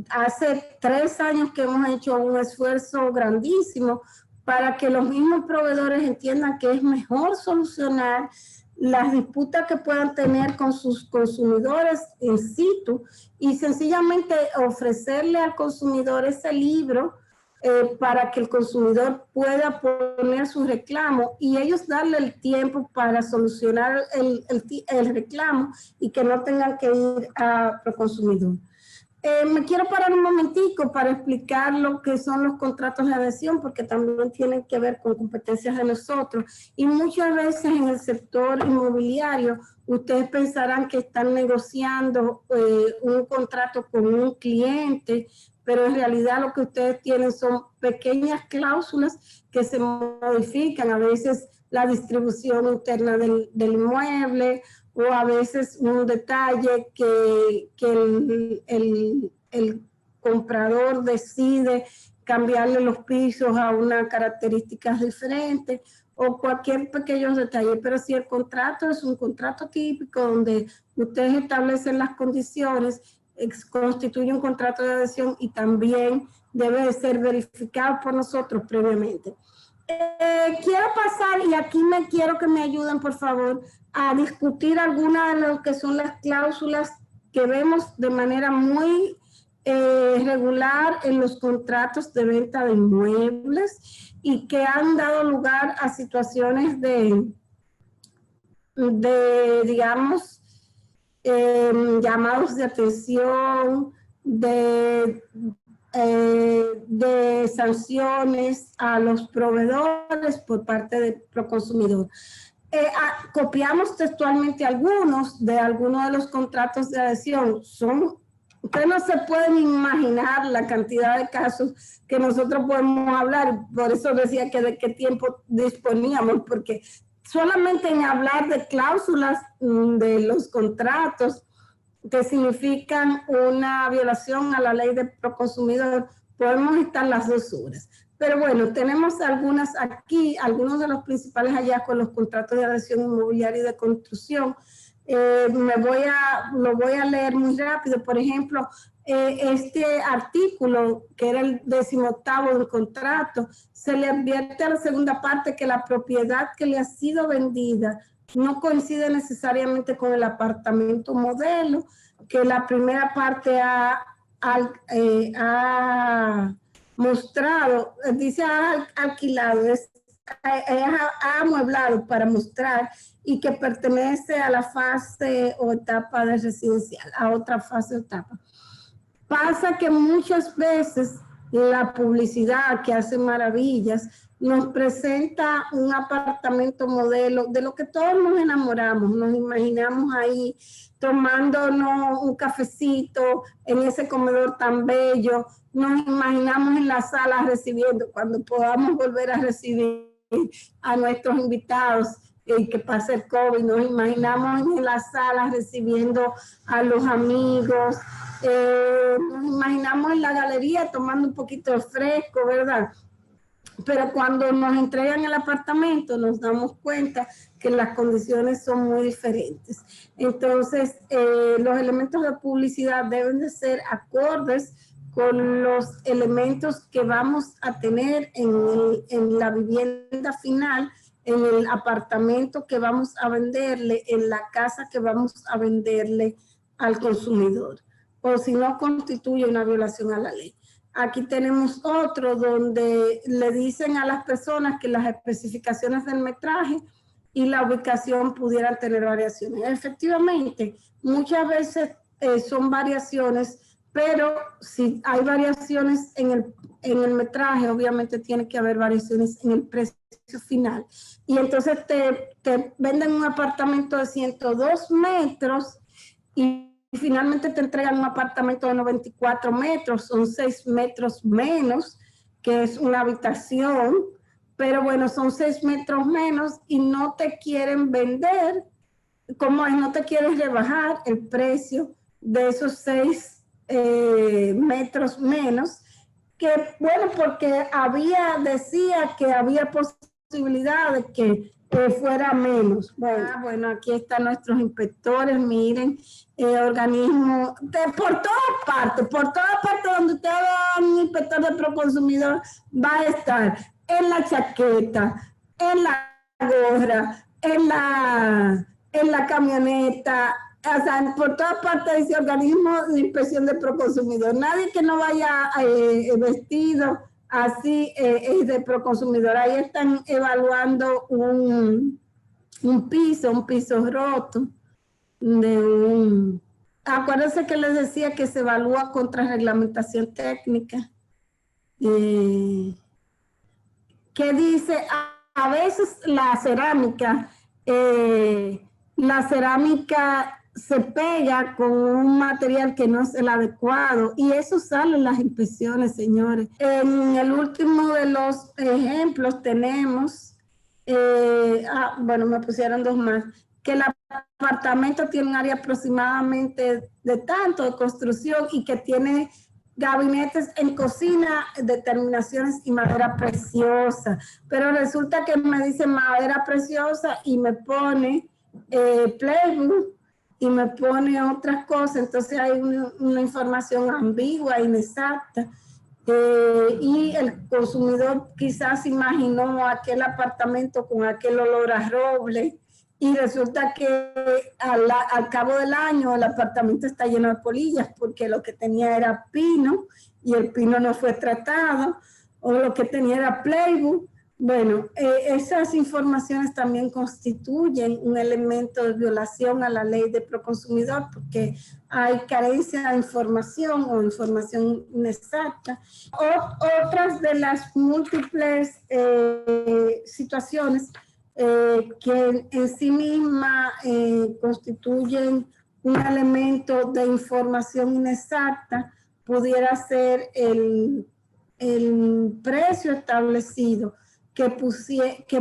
Hace 3 años que hemos hecho un esfuerzo grandísimo para que los mismos proveedores entiendan que es mejor solucionar las disputas que puedan tener con sus consumidores in situ y sencillamente ofrecerle al consumidor ese libro para que el consumidor pueda poner su reclamo y ellos darle el tiempo para solucionar el reclamo y que no tengan que ir a Proconsumidor. Me quiero parar un momentico para explicar lo que son los contratos de adhesión, porque también tienen que ver con competencias de nosotros. Y muchas veces en el sector inmobiliario, ustedes pensarán que están negociando un contrato con un cliente, pero en realidad lo que ustedes tienen son pequeñas cláusulas que se modifican, a veces la distribución interna del inmueble, o a veces un detalle que el comprador decide cambiarle los pisos a unas características diferentes, o cualquier pequeño detalle. Pero si el contrato es un contrato típico donde ustedes establecen las condiciones, constituye un contrato de adhesión y también debe de ser verificado por nosotros previamente. Quiero pasar, y aquí quiero que me ayuden, por favor, a discutir algunas de lo que son las cláusulas que vemos de manera muy regular en los contratos de venta de inmuebles y que han dado lugar a situaciones de digamos, llamados de atención, de sanciones a los proveedores por parte del Proconsumidor. Copiamos textualmente algunos de los contratos de adhesión. Ustedes no se pueden imaginar la cantidad de casos que nosotros podemos hablar, por eso decía que de qué tiempo disponíamos, porque solamente en hablar de cláusulas de los contratos que significan una violación a la ley de Proconsumidor, podemos estar las 2 horas. Pero bueno, tenemos algunas aquí, algunos de los principales hallazgos, los contratos de adhesión inmobiliaria y de construcción. Lo voy a leer muy rápido. Por ejemplo, este artículo, que era el 18º del contrato, se le advierte a la segunda parte que la propiedad que le ha sido vendida no coincide necesariamente con el apartamento modelo, que la primera parte ha mostrado, dice ha alquilado, ha amueblado para mostrar, y que pertenece a la fase o etapa de residencial, a otra fase o etapa. Pasa que muchas veces la publicidad, que hace maravillas, nos presenta un apartamento modelo de lo que todos nos enamoramos, nos imaginamos ahí tomándonos un cafecito en ese comedor tan bello, nos imaginamos en la sala recibiendo, cuando podamos volver a recibir a nuestros invitados, que pase el COVID, nos imaginamos en la sala recibiendo a los amigos, nos imaginamos en la galería tomando un poquito de fresco, ¿verdad? Pero cuando nos entregan el apartamento nos damos cuenta que las condiciones son muy diferentes. Entonces, los elementos de publicidad deben de ser acordes con los elementos que vamos a tener en la vivienda final, en el apartamento que vamos a venderle, en la casa que vamos a venderle al consumidor, o si no constituye una violación a la ley. Aquí tenemos otro donde le dicen a las personas que las especificaciones del metraje y la ubicación pudieran tener variaciones. Efectivamente, muchas veces son variaciones, pero si hay variaciones en el metraje, obviamente tiene que haber variaciones en el precio final. Y entonces te venden un apartamento de 102 metros y finalmente te entregan un apartamento de 94 metros, son 6 metros menos, que es una habitación, pero bueno, son 6 metros menos y no te quieren vender, como es, no te quieren rebajar el precio de esos 6 metros menos, que bueno, porque decía que había posibilidad de que fuera menos. Bueno, aquí están nuestros inspectores, miren, organismos, por todas partes donde usted vea un inspector de Proconsumidor, va a estar en la chaqueta, en la gorra, en la camioneta, o sea, por todas partes dice organismo de inspección de Proconsumidor. Nadie que no vaya vestido así es de Proconsumidor. Ahí están evaluando un piso roto acuérdense que les decía que se evalúa contra reglamentación técnica. Que dice, a veces la cerámica se pega con un material que no es el adecuado, y eso sale en las inspecciones, señores. En el último de los ejemplos tenemos, bueno, me pusieron 2 más, que el apartamento tiene un área aproximadamente de tanto de construcción y que tiene gabinetes en cocina de terminaciones y madera preciosa, pero resulta que me dice madera preciosa y me pone plywood y me pone otras cosas, entonces hay una información ambigua, inexacta. y el consumidor quizás imaginó aquel apartamento con aquel olor a roble y resulta que al cabo del año el apartamento está lleno de polillas porque lo que tenía era pino y el pino no fue tratado, o lo que tenía era plywood. Bueno, esas informaciones también constituyen un elemento de violación a la ley de proconsumidor porque hay carencia de información o información inexacta. Otras de las múltiples situaciones que en sí misma constituyen un elemento de información inexacta pudiera ser el precio establecido que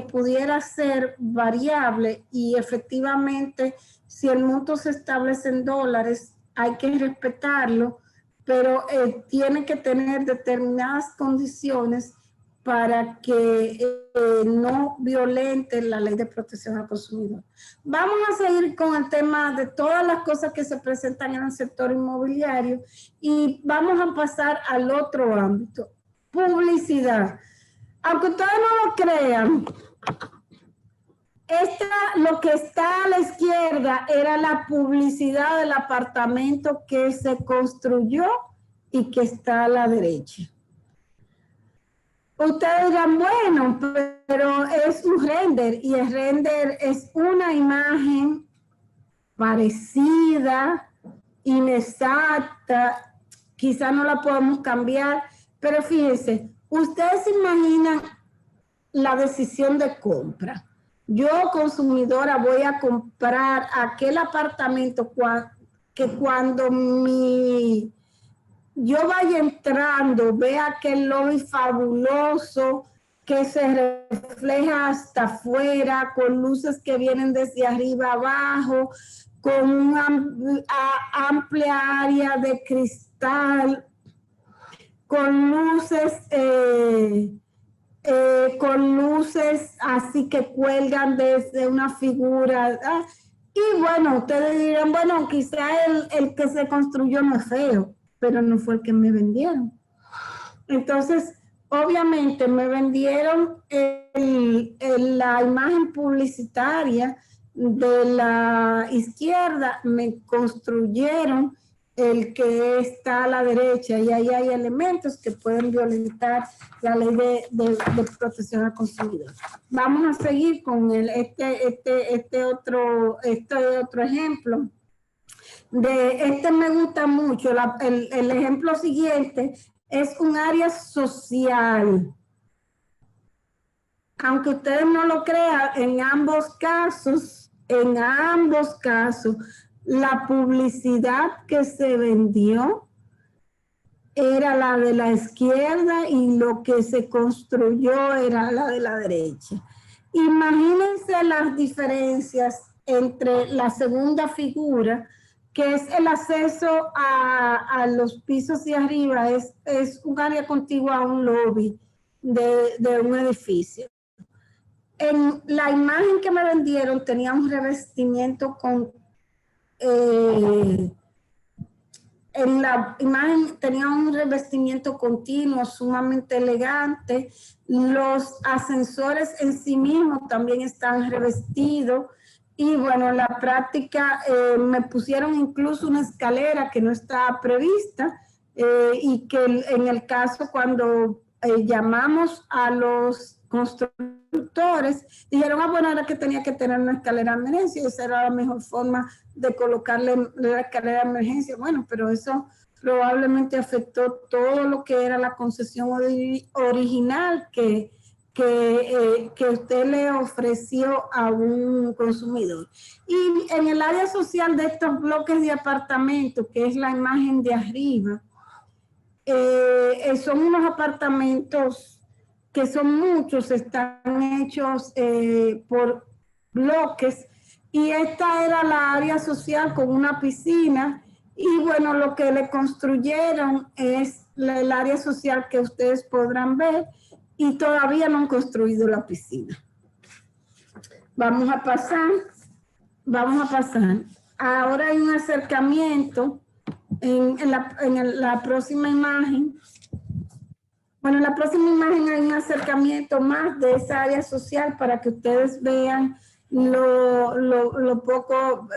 pudiera ser variable y efectivamente si el monto se establece en dólares hay que respetarlo, pero tiene que tener determinadas condiciones para que no violente la ley de protección al consumidor. Vamos a seguir con el tema de todas las cosas que se presentan en el sector inmobiliario y vamos a pasar al otro ámbito, publicidad. Aunque ustedes no lo crean, lo que está a la izquierda era la publicidad del apartamento que se construyó y que está a la derecha. Ustedes dirán, bueno, pero es un render y el render es una imagen parecida, inexacta, quizá no la podemos cambiar, pero fíjense, ustedes se imaginan la decisión de compra. Yo, consumidora, voy a comprar aquel apartamento que cuando yo vaya entrando, vea aquel lobby fabuloso que se refleja hasta afuera, con luces que vienen desde arriba abajo, con una amplia área de cristal, con luces así que cuelgan desde una figura. Y bueno, ustedes dirán, bueno, quizá el que se construyó no es feo, pero no fue el que me vendieron. Entonces, obviamente me vendieron la imagen publicitaria de la izquierda, me construyeron el que está a la derecha y ahí hay elementos que pueden violentar la ley de protección al consumidor. Vamos a seguir con este otro ejemplo. Me gusta mucho. El ejemplo siguiente es un área social. Aunque ustedes no lo crean, en ambos casos, la publicidad que se vendió era la de la izquierda y lo que se construyó era la de la derecha. Imagínense las diferencias entre la segunda figura, que es el acceso a los pisos de arriba, es un área contigua a un lobby de un edificio. En la imagen que me vendieron tenía un revestimiento en la imagen tenía un revestimiento continuo, sumamente elegante. Los ascensores en sí mismos también están revestidos. Y bueno, en la práctica me pusieron incluso una escalera que no estaba prevista y que en el caso cuando llamamos a los constructores, dijeron, bueno, era que tenía que tener una escalera de emergencia y esa era la mejor forma de colocarle la escalera de emergencia. Bueno, pero eso probablemente afectó todo lo que era la concesión original que usted le ofreció a un consumidor. Y en el área social de estos bloques de apartamentos, que es la imagen de arriba, son unos apartamentos que son muchos, están hechos por bloques, y esta era la área social con una piscina, y bueno, lo que le construyeron es el área social que ustedes podrán ver, y todavía no han construido la piscina. Vamos a pasar. Ahora hay un acercamiento en la próxima imagen. Bueno, en la próxima imagen hay un acercamiento más de esa área social para que ustedes vean lo poco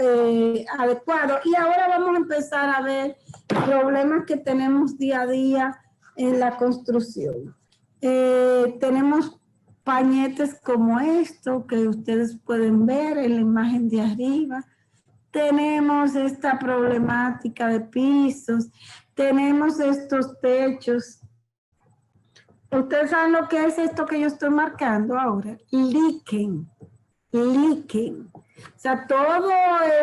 adecuado. Y ahora vamos a empezar a ver problemas que tenemos día a día en la construcción. Tenemos pañetes como esto que ustedes pueden ver en la imagen de arriba. Tenemos esta problemática de pisos, tenemos estos techos. Ustedes saben lo que es esto que yo estoy marcando ahora, leaking. O sea, todo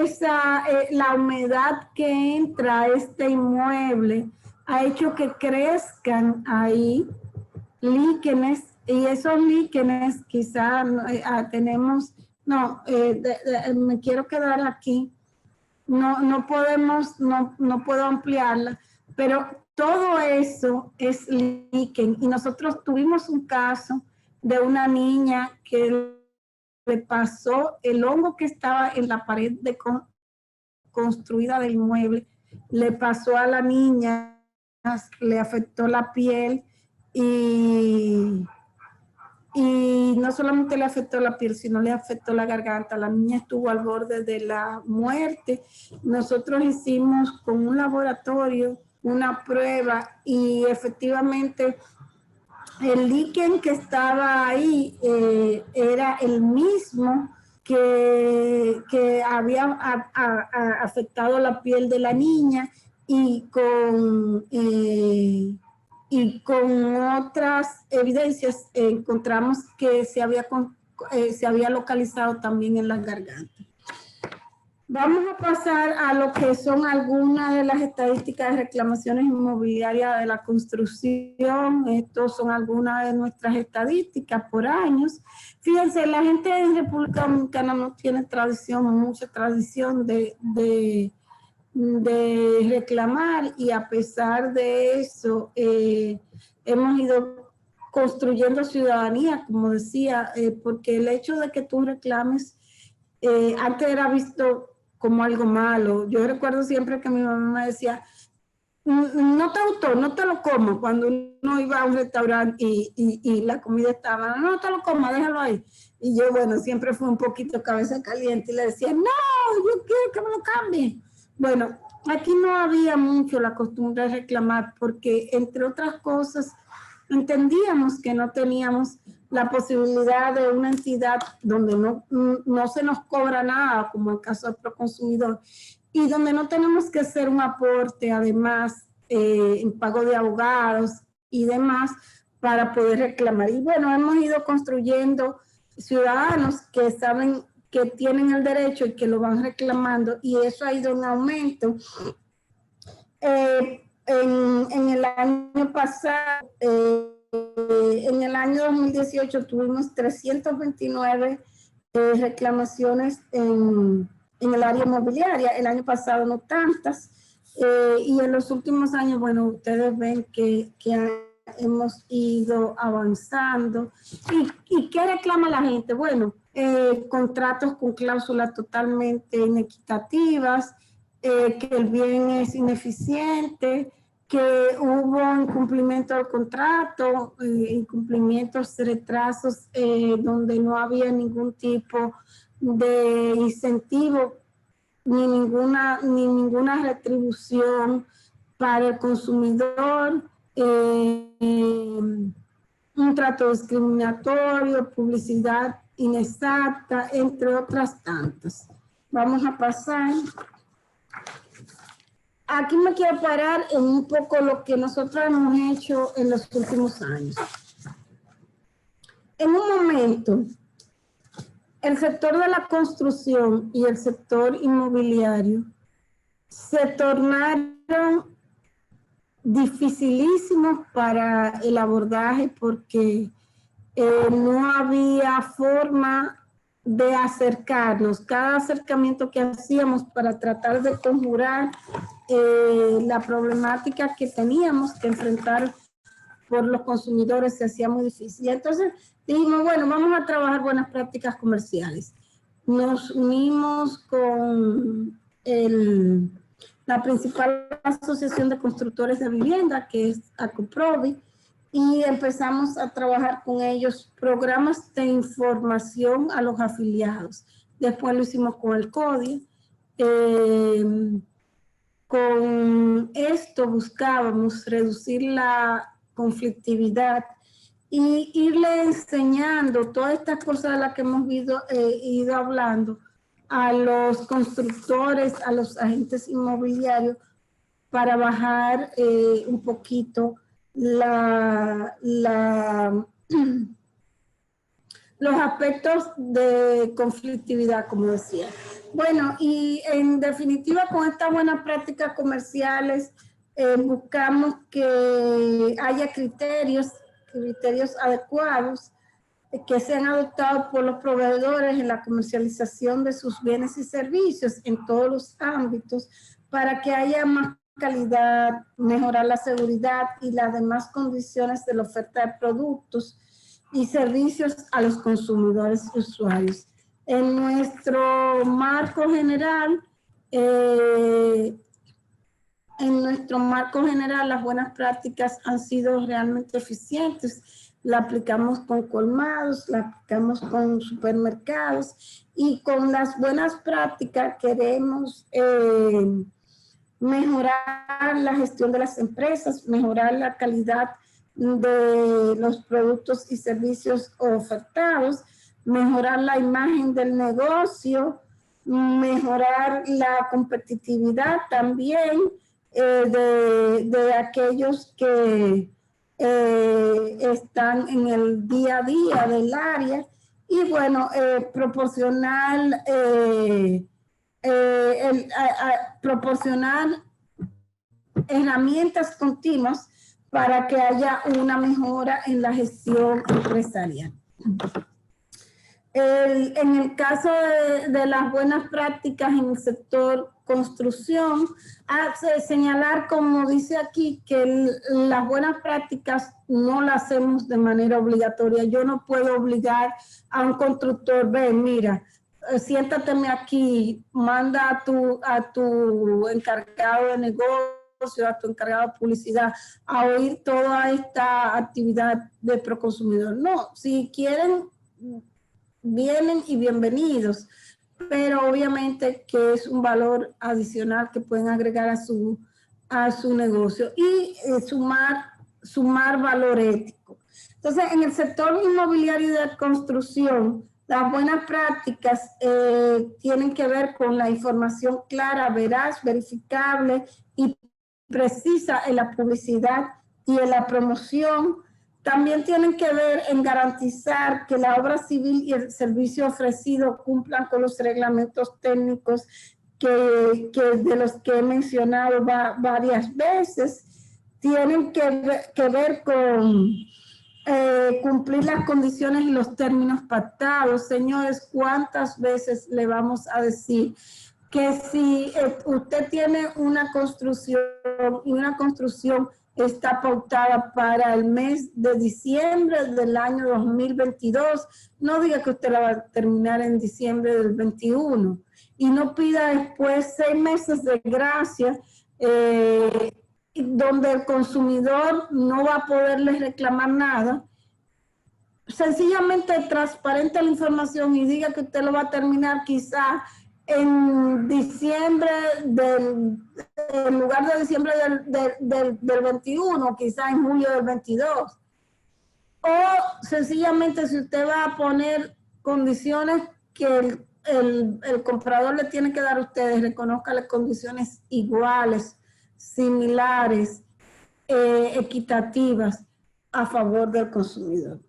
esa, la humedad que entra a este inmueble ha hecho que crezcan ahí líquenes, y esos líquenes quizá tenemos, me quiero quedar aquí, no podemos, no puedo ampliarla, pero todo eso es líquen. Y nosotros tuvimos un caso de una niña que le pasó el hongo que estaba en la pared construida del inmueble, le pasó a la niña, le afectó la piel y no solamente le afectó la piel, sino le afectó la garganta. La niña estuvo al borde de la muerte. Nosotros hicimos con un laboratorio una prueba y efectivamente el líquen que estaba ahí era el mismo que había afectado la piel de la niña, y con otras evidencias encontramos que se había localizado también en las gargantas. Vamos a pasar a lo que son algunas de las estadísticas de reclamaciones inmobiliarias de la construcción. Estos son algunas de nuestras estadísticas por años. Fíjense, la gente en República Dominicana no tiene mucha tradición de reclamar, y a pesar de eso hemos ido construyendo ciudadanía, como decía, porque el hecho de que tú reclames antes era visto como algo malo. Yo recuerdo siempre que mi mamá me decía, no te gustó, no te lo comas, cuando uno iba a un restaurante y la comida estaba, no te lo comas, déjalo ahí. Y yo, bueno, siempre fue un poquito cabeza caliente y le decía, no, yo quiero que me lo cambie. Bueno, aquí no había mucho la costumbre de reclamar porque, entre otras cosas, entendíamos que no teníamos la posibilidad de una entidad donde no se nos cobra nada, como el caso del Proconsumidor, y donde no tenemos que hacer un aporte, además, en pago de abogados y demás, para poder reclamar. Y bueno, hemos ido construyendo ciudadanos que saben que tienen el derecho y que lo van reclamando, y eso ha ido en aumento. En el año pasado, en el año 2018 tuvimos 329 reclamaciones en el área inmobiliaria. El año pasado no tantas. Y en los últimos años, bueno, ustedes ven que hemos ido avanzando. ¿Y qué reclama la gente? Bueno, contratos con cláusulas totalmente inequitativas, que el bien es ineficiente, que hubo incumplimiento del contrato, incumplimientos, retrasos, donde no había ningún tipo de incentivo ni ninguna retribución para el consumidor, un trato discriminatorio, publicidad inexacta, entre otras tantas. Vamos a pasar. Aquí me quiero parar en un poco lo que nosotros hemos hecho en los últimos años. En un momento, el sector de la construcción y el sector inmobiliario se tornaron dificilísimos para el abordaje porque no había forma de acercarnos. Cada acercamiento que hacíamos para tratar de conjurar la problemática que teníamos que enfrentar por los consumidores se hacía muy difícil. Y entonces dijimos, bueno, vamos a trabajar buenas prácticas comerciales. Nos unimos con la principal asociación de constructores de vivienda, que es ACOPROVI, y empezamos a trabajar con ellos programas de información a los afiliados. Después lo hicimos con el CODI. Con esto buscábamos reducir la conflictividad y irle enseñando todas estas cosas de las que hemos ido hablando a los constructores, a los agentes inmobiliarios, para bajar un poquito los aspectos de conflictividad, como decía. Bueno, y en definitiva, con estas buenas prácticas comerciales, buscamos que haya criterios adecuados que sean adoptados por los proveedores en la comercialización de sus bienes y servicios en todos los ámbitos, para que haya más calidad, mejorar la seguridad y las demás condiciones de la oferta de productos y servicios a los consumidores y usuarios. En nuestro marco general, las buenas prácticas han sido realmente eficientes. La aplicamos con colmados, la aplicamos con supermercados, y con las buenas prácticas queremos mejorar la gestión de las empresas, mejorar la calidad de los productos y servicios ofertados, mejorar la imagen del negocio, mejorar la competitividad también de aquellos que están en el día a día del área, y bueno, proporcionar herramientas continuas para que haya una mejora en la gestión empresarial. En el caso de las buenas prácticas en el sector construcción, hace señalar, como dice aquí, que las buenas prácticas no las hacemos de manera obligatoria. Yo no puedo obligar a un constructor, ven, mira, siéntateme aquí, manda a tu encargado de negocio, a tu encargado de publicidad, a oír toda esta actividad de Proconsumidor. No, si quieren, vienen y bienvenidos, pero obviamente que es un valor adicional que pueden agregar a su negocio y sumar valor ético. Entonces, en el sector inmobiliario y de construcción, las buenas prácticas tienen que ver con la información clara, veraz, verificable y precisa en la publicidad y en la promoción. También tienen que ver en garantizar que la obra civil y el servicio ofrecido cumplan con los reglamentos técnicos que de los que he mencionado varias veces. Tienen que ver con cumplir las condiciones y los términos pactados. Señores, ¿cuántas veces le vamos a decir que si usted tiene una construcción y una construcción está pautada para el mes de diciembre del año 2022, no diga que usted la va a terminar en diciembre del 21 y no pida después 6 meses de gracia donde el consumidor no va a poderle reclamar nada. Sencillamente transparente la información y diga que usted lo va a terminar quizá en diciembre en lugar de diciembre del 21, quizá en julio del 22. O sencillamente si usted va a poner condiciones que el comprador le tiene que dar a ustedes, reconozca las condiciones iguales, similares, equitativas a favor del consumidor.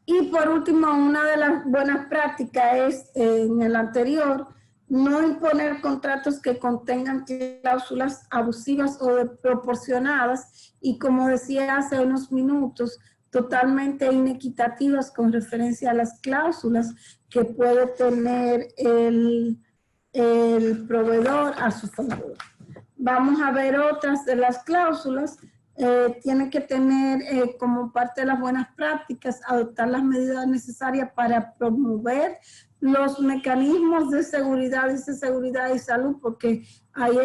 Y por último, una de las buenas prácticas es, en el anterior, no imponer contratos que contengan cláusulas abusivas o desproporcionadas y, como decía hace unos minutos, totalmente inequitativas con referencia a las cláusulas que puede tener el proveedor a su favor. Vamos a ver otras de las cláusulas. Tiene que tener como parte de las buenas prácticas adoptar las medidas necesarias para promover los mecanismos de seguridad y salud, porque ahí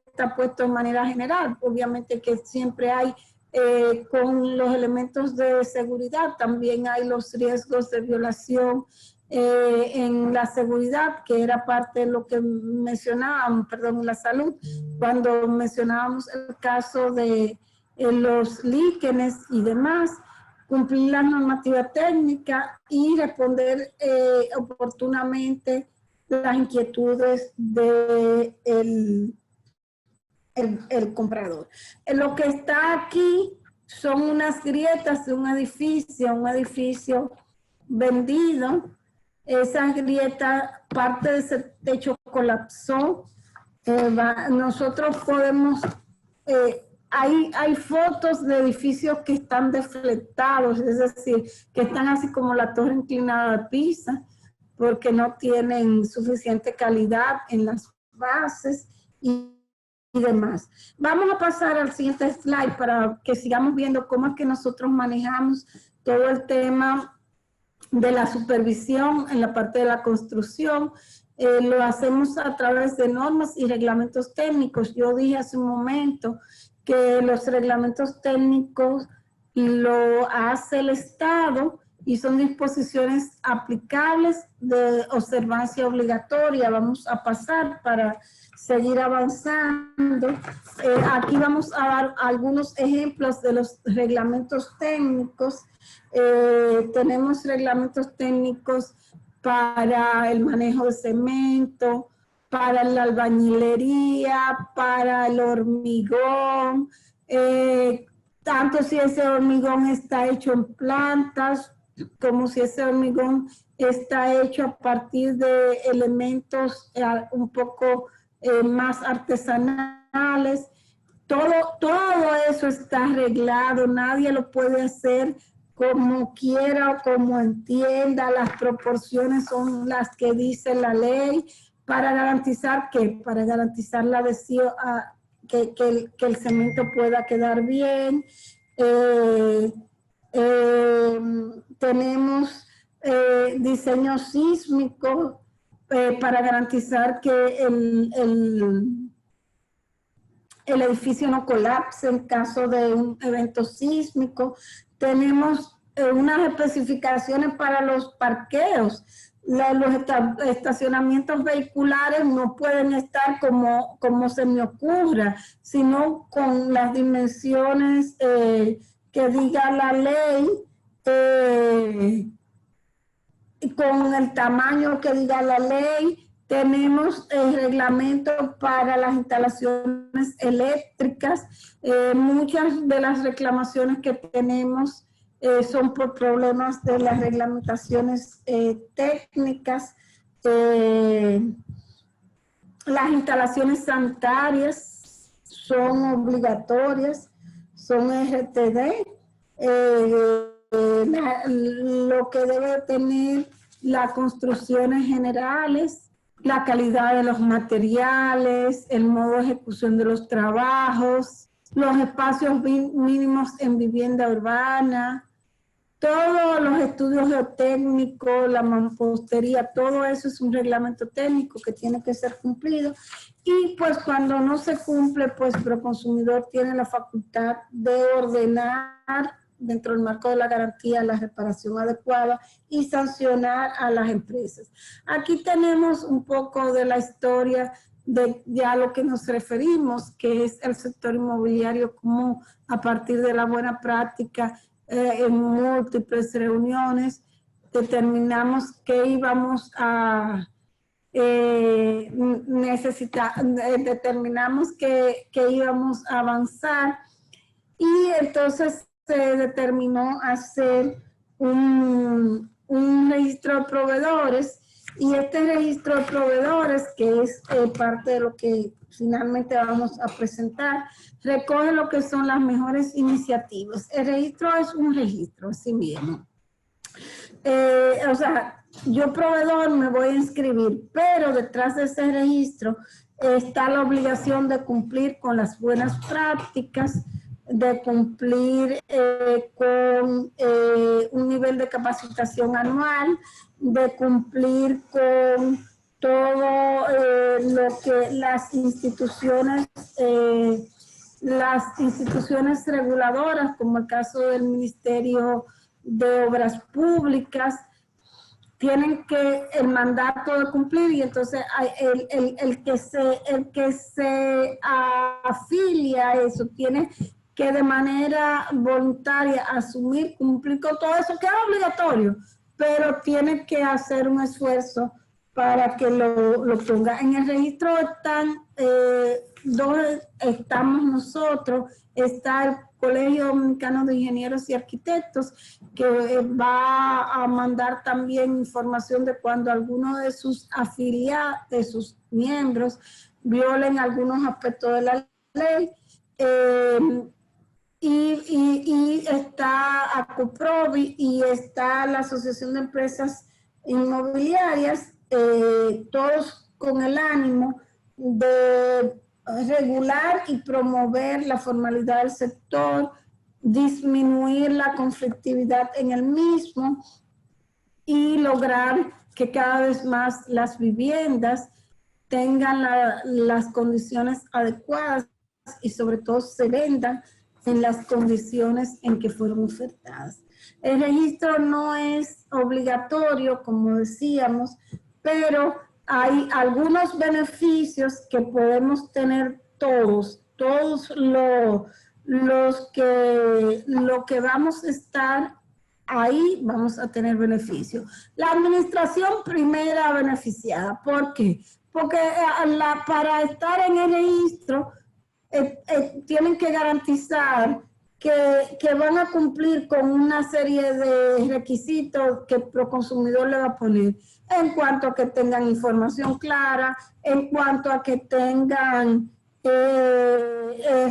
está puesto de manera general. Obviamente que siempre hay con los elementos de seguridad. También hay los riesgos de violación en la seguridad, que era parte de lo que mencionábamos, perdón, en la salud, cuando mencionábamos el caso de los líquenes y demás, cumplir la normativa técnica y responder oportunamente las inquietudes del el comprador. Lo que está aquí son unas grietas de un edificio vendido. Esa grieta, parte de ese techo colapsó. Nosotros podemos, hay fotos de edificios que están deflectados, es decir, que están así como la torre inclinada de Pisa, porque no tienen suficiente calidad en las bases y demás. Vamos a pasar al siguiente slide para que sigamos viendo cómo es que nosotros manejamos todo el tema de la supervisión en la parte de la construcción. Lo hacemos a través de normas y reglamentos técnicos. Yo dije hace un momento que los reglamentos técnicos lo hace el Estado y son disposiciones aplicables de observancia obligatoria. Vamos a pasar para seguir avanzando. Aquí vamos a dar algunos ejemplos de los reglamentos técnicos. Tenemos reglamentos técnicos para el manejo de cemento, para la albañilería, para el hormigón, tanto si ese hormigón está hecho en plantas, como si ese hormigón está hecho a partir de elementos un poco más artesanales. Todo eso está arreglado, nadie lo puede hacer como quiera o como entienda. Las proporciones son las que dice la ley para garantizar que, para garantizar la adhesión, que el cemento pueda quedar bien. Tenemos diseño sísmico para garantizar que el edificio no colapse en caso de un evento sísmico. Tenemos unas especificaciones para los parqueos. Los estacionamientos vehiculares no pueden estar como se me ocurra, sino con las dimensiones que diga la ley, con el tamaño que diga la ley. Tenemos el reglamento para las instalaciones eléctricas. Muchas de las reclamaciones que tenemos son por problemas de las reglamentaciones técnicas. Las instalaciones sanitarias son obligatorias, son RTD. Lo que debe tener las construcciones generales, la calidad de los materiales, el modo de ejecución de los trabajos, los espacios mínimos en vivienda urbana, todos los estudios geotécnicos, la mampostería, todo eso es un reglamento técnico que tiene que ser cumplido. Y pues cuando no se cumple, pues Proconsumidor tiene la facultad de ordenar dentro del marco de la garantía la reparación adecuada y sancionar a las empresas. Aquí tenemos un poco de la historia de ya lo que nos referimos, que es el sector inmobiliario común, a partir de la buena práctica en múltiples reuniones, determinamos que íbamos a determinamos que íbamos a avanzar, y entonces se determinó hacer un registro de proveedores, y este registro de proveedores, que es parte de lo que finalmente vamos a presentar, recoge lo que son las mejores iniciativas. El registro es un registro, así mismo. O sea, yo proveedor me voy a inscribir, pero detrás de ese registro está la obligación de cumplir con las buenas prácticas, de cumplir con un nivel de capacitación anual, de cumplir con todo lo que las instituciones las instituciones reguladoras, como el caso del Ministerio de Obras Públicas, tienen que el mandato de cumplir, y entonces el que se afilia a eso tiene que de manera voluntaria asumir, cumplir con todo eso, que es obligatorio, pero tiene que hacer un esfuerzo para que lo ponga. En el registro están donde estamos nosotros, está el Colegio Dominicano de Ingenieros y Arquitectos, que va a mandar también información de cuando alguno de sus afiliados, de sus miembros, violen algunos aspectos de la ley. Y está ACOPROVI y está la Asociación de Empresas Inmobiliarias, todos con el ánimo de regular y promover la formalidad del sector, disminuir la conflictividad en el mismo y lograr que cada vez más las viviendas tengan las condiciones adecuadas y sobre todo se vendan en las condiciones en que fueron ofertadas. El registro no es obligatorio, como decíamos, pero hay algunos beneficios que podemos tener todos los que vamos a estar ahí, vamos a tener beneficio. La administración primera beneficiada, ¿por qué? Porque para estar en el registro tienen que garantizar que van a cumplir con una serie de requisitos que el Proconsumidor le va a poner, en cuanto a que tengan información clara, en cuanto a que tengan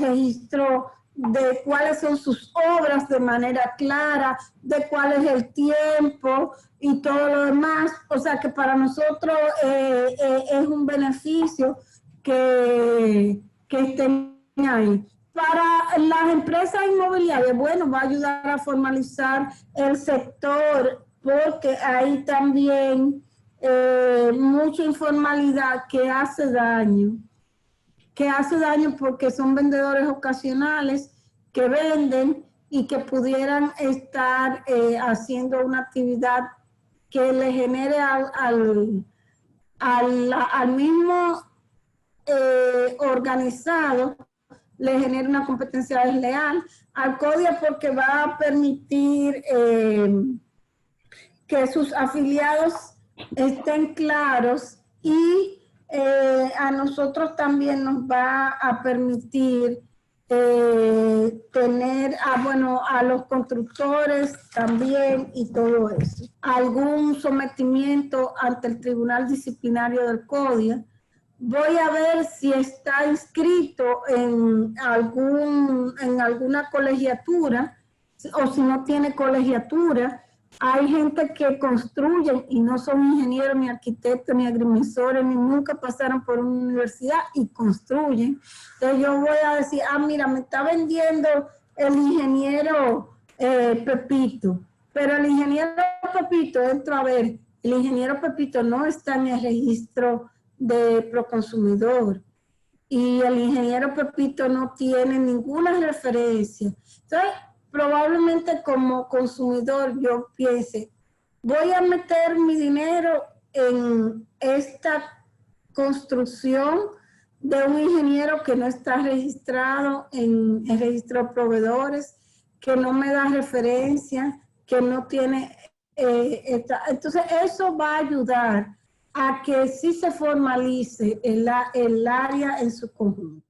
registro de cuáles son sus obras de manera clara, de cuál es el tiempo y todo lo demás. O sea que para nosotros es un beneficio que estén ahí. Para las empresas inmobiliarias, bueno, va a ayudar a formalizar el sector, porque hay también mucha informalidad que hace daño porque son vendedores ocasionales que venden y que pudieran estar haciendo una actividad que le genere al mismo organizado, le genera una competencia desleal, al CODIA porque va a permitir que sus afiliados estén claros, y a nosotros también nos va a permitir tener a los constructores también y todo eso. Algún sometimiento ante el Tribunal Disciplinario del CODIA. Voy a ver si está inscrito en alguna colegiatura, o si no tiene colegiatura. Hay gente que construyen y no son ingenieros, ni arquitectos, ni agrimensores, ni nunca pasaron por una universidad y construyen. Entonces yo voy a decir, mira, me está vendiendo el ingeniero Pepito, pero el ingeniero Pepito, entro a ver, el ingeniero Pepito no está en el registro de Proconsumidor, y el ingeniero Pepito no tiene ninguna referencia. Entonces, probablemente como consumidor yo piense, voy a meter mi dinero en esta construcción de un ingeniero que no está registrado en el registro de proveedores, que no me da referencia, que no tiene... entonces, eso va a ayudar a que sí se formalice el área en su conjunto.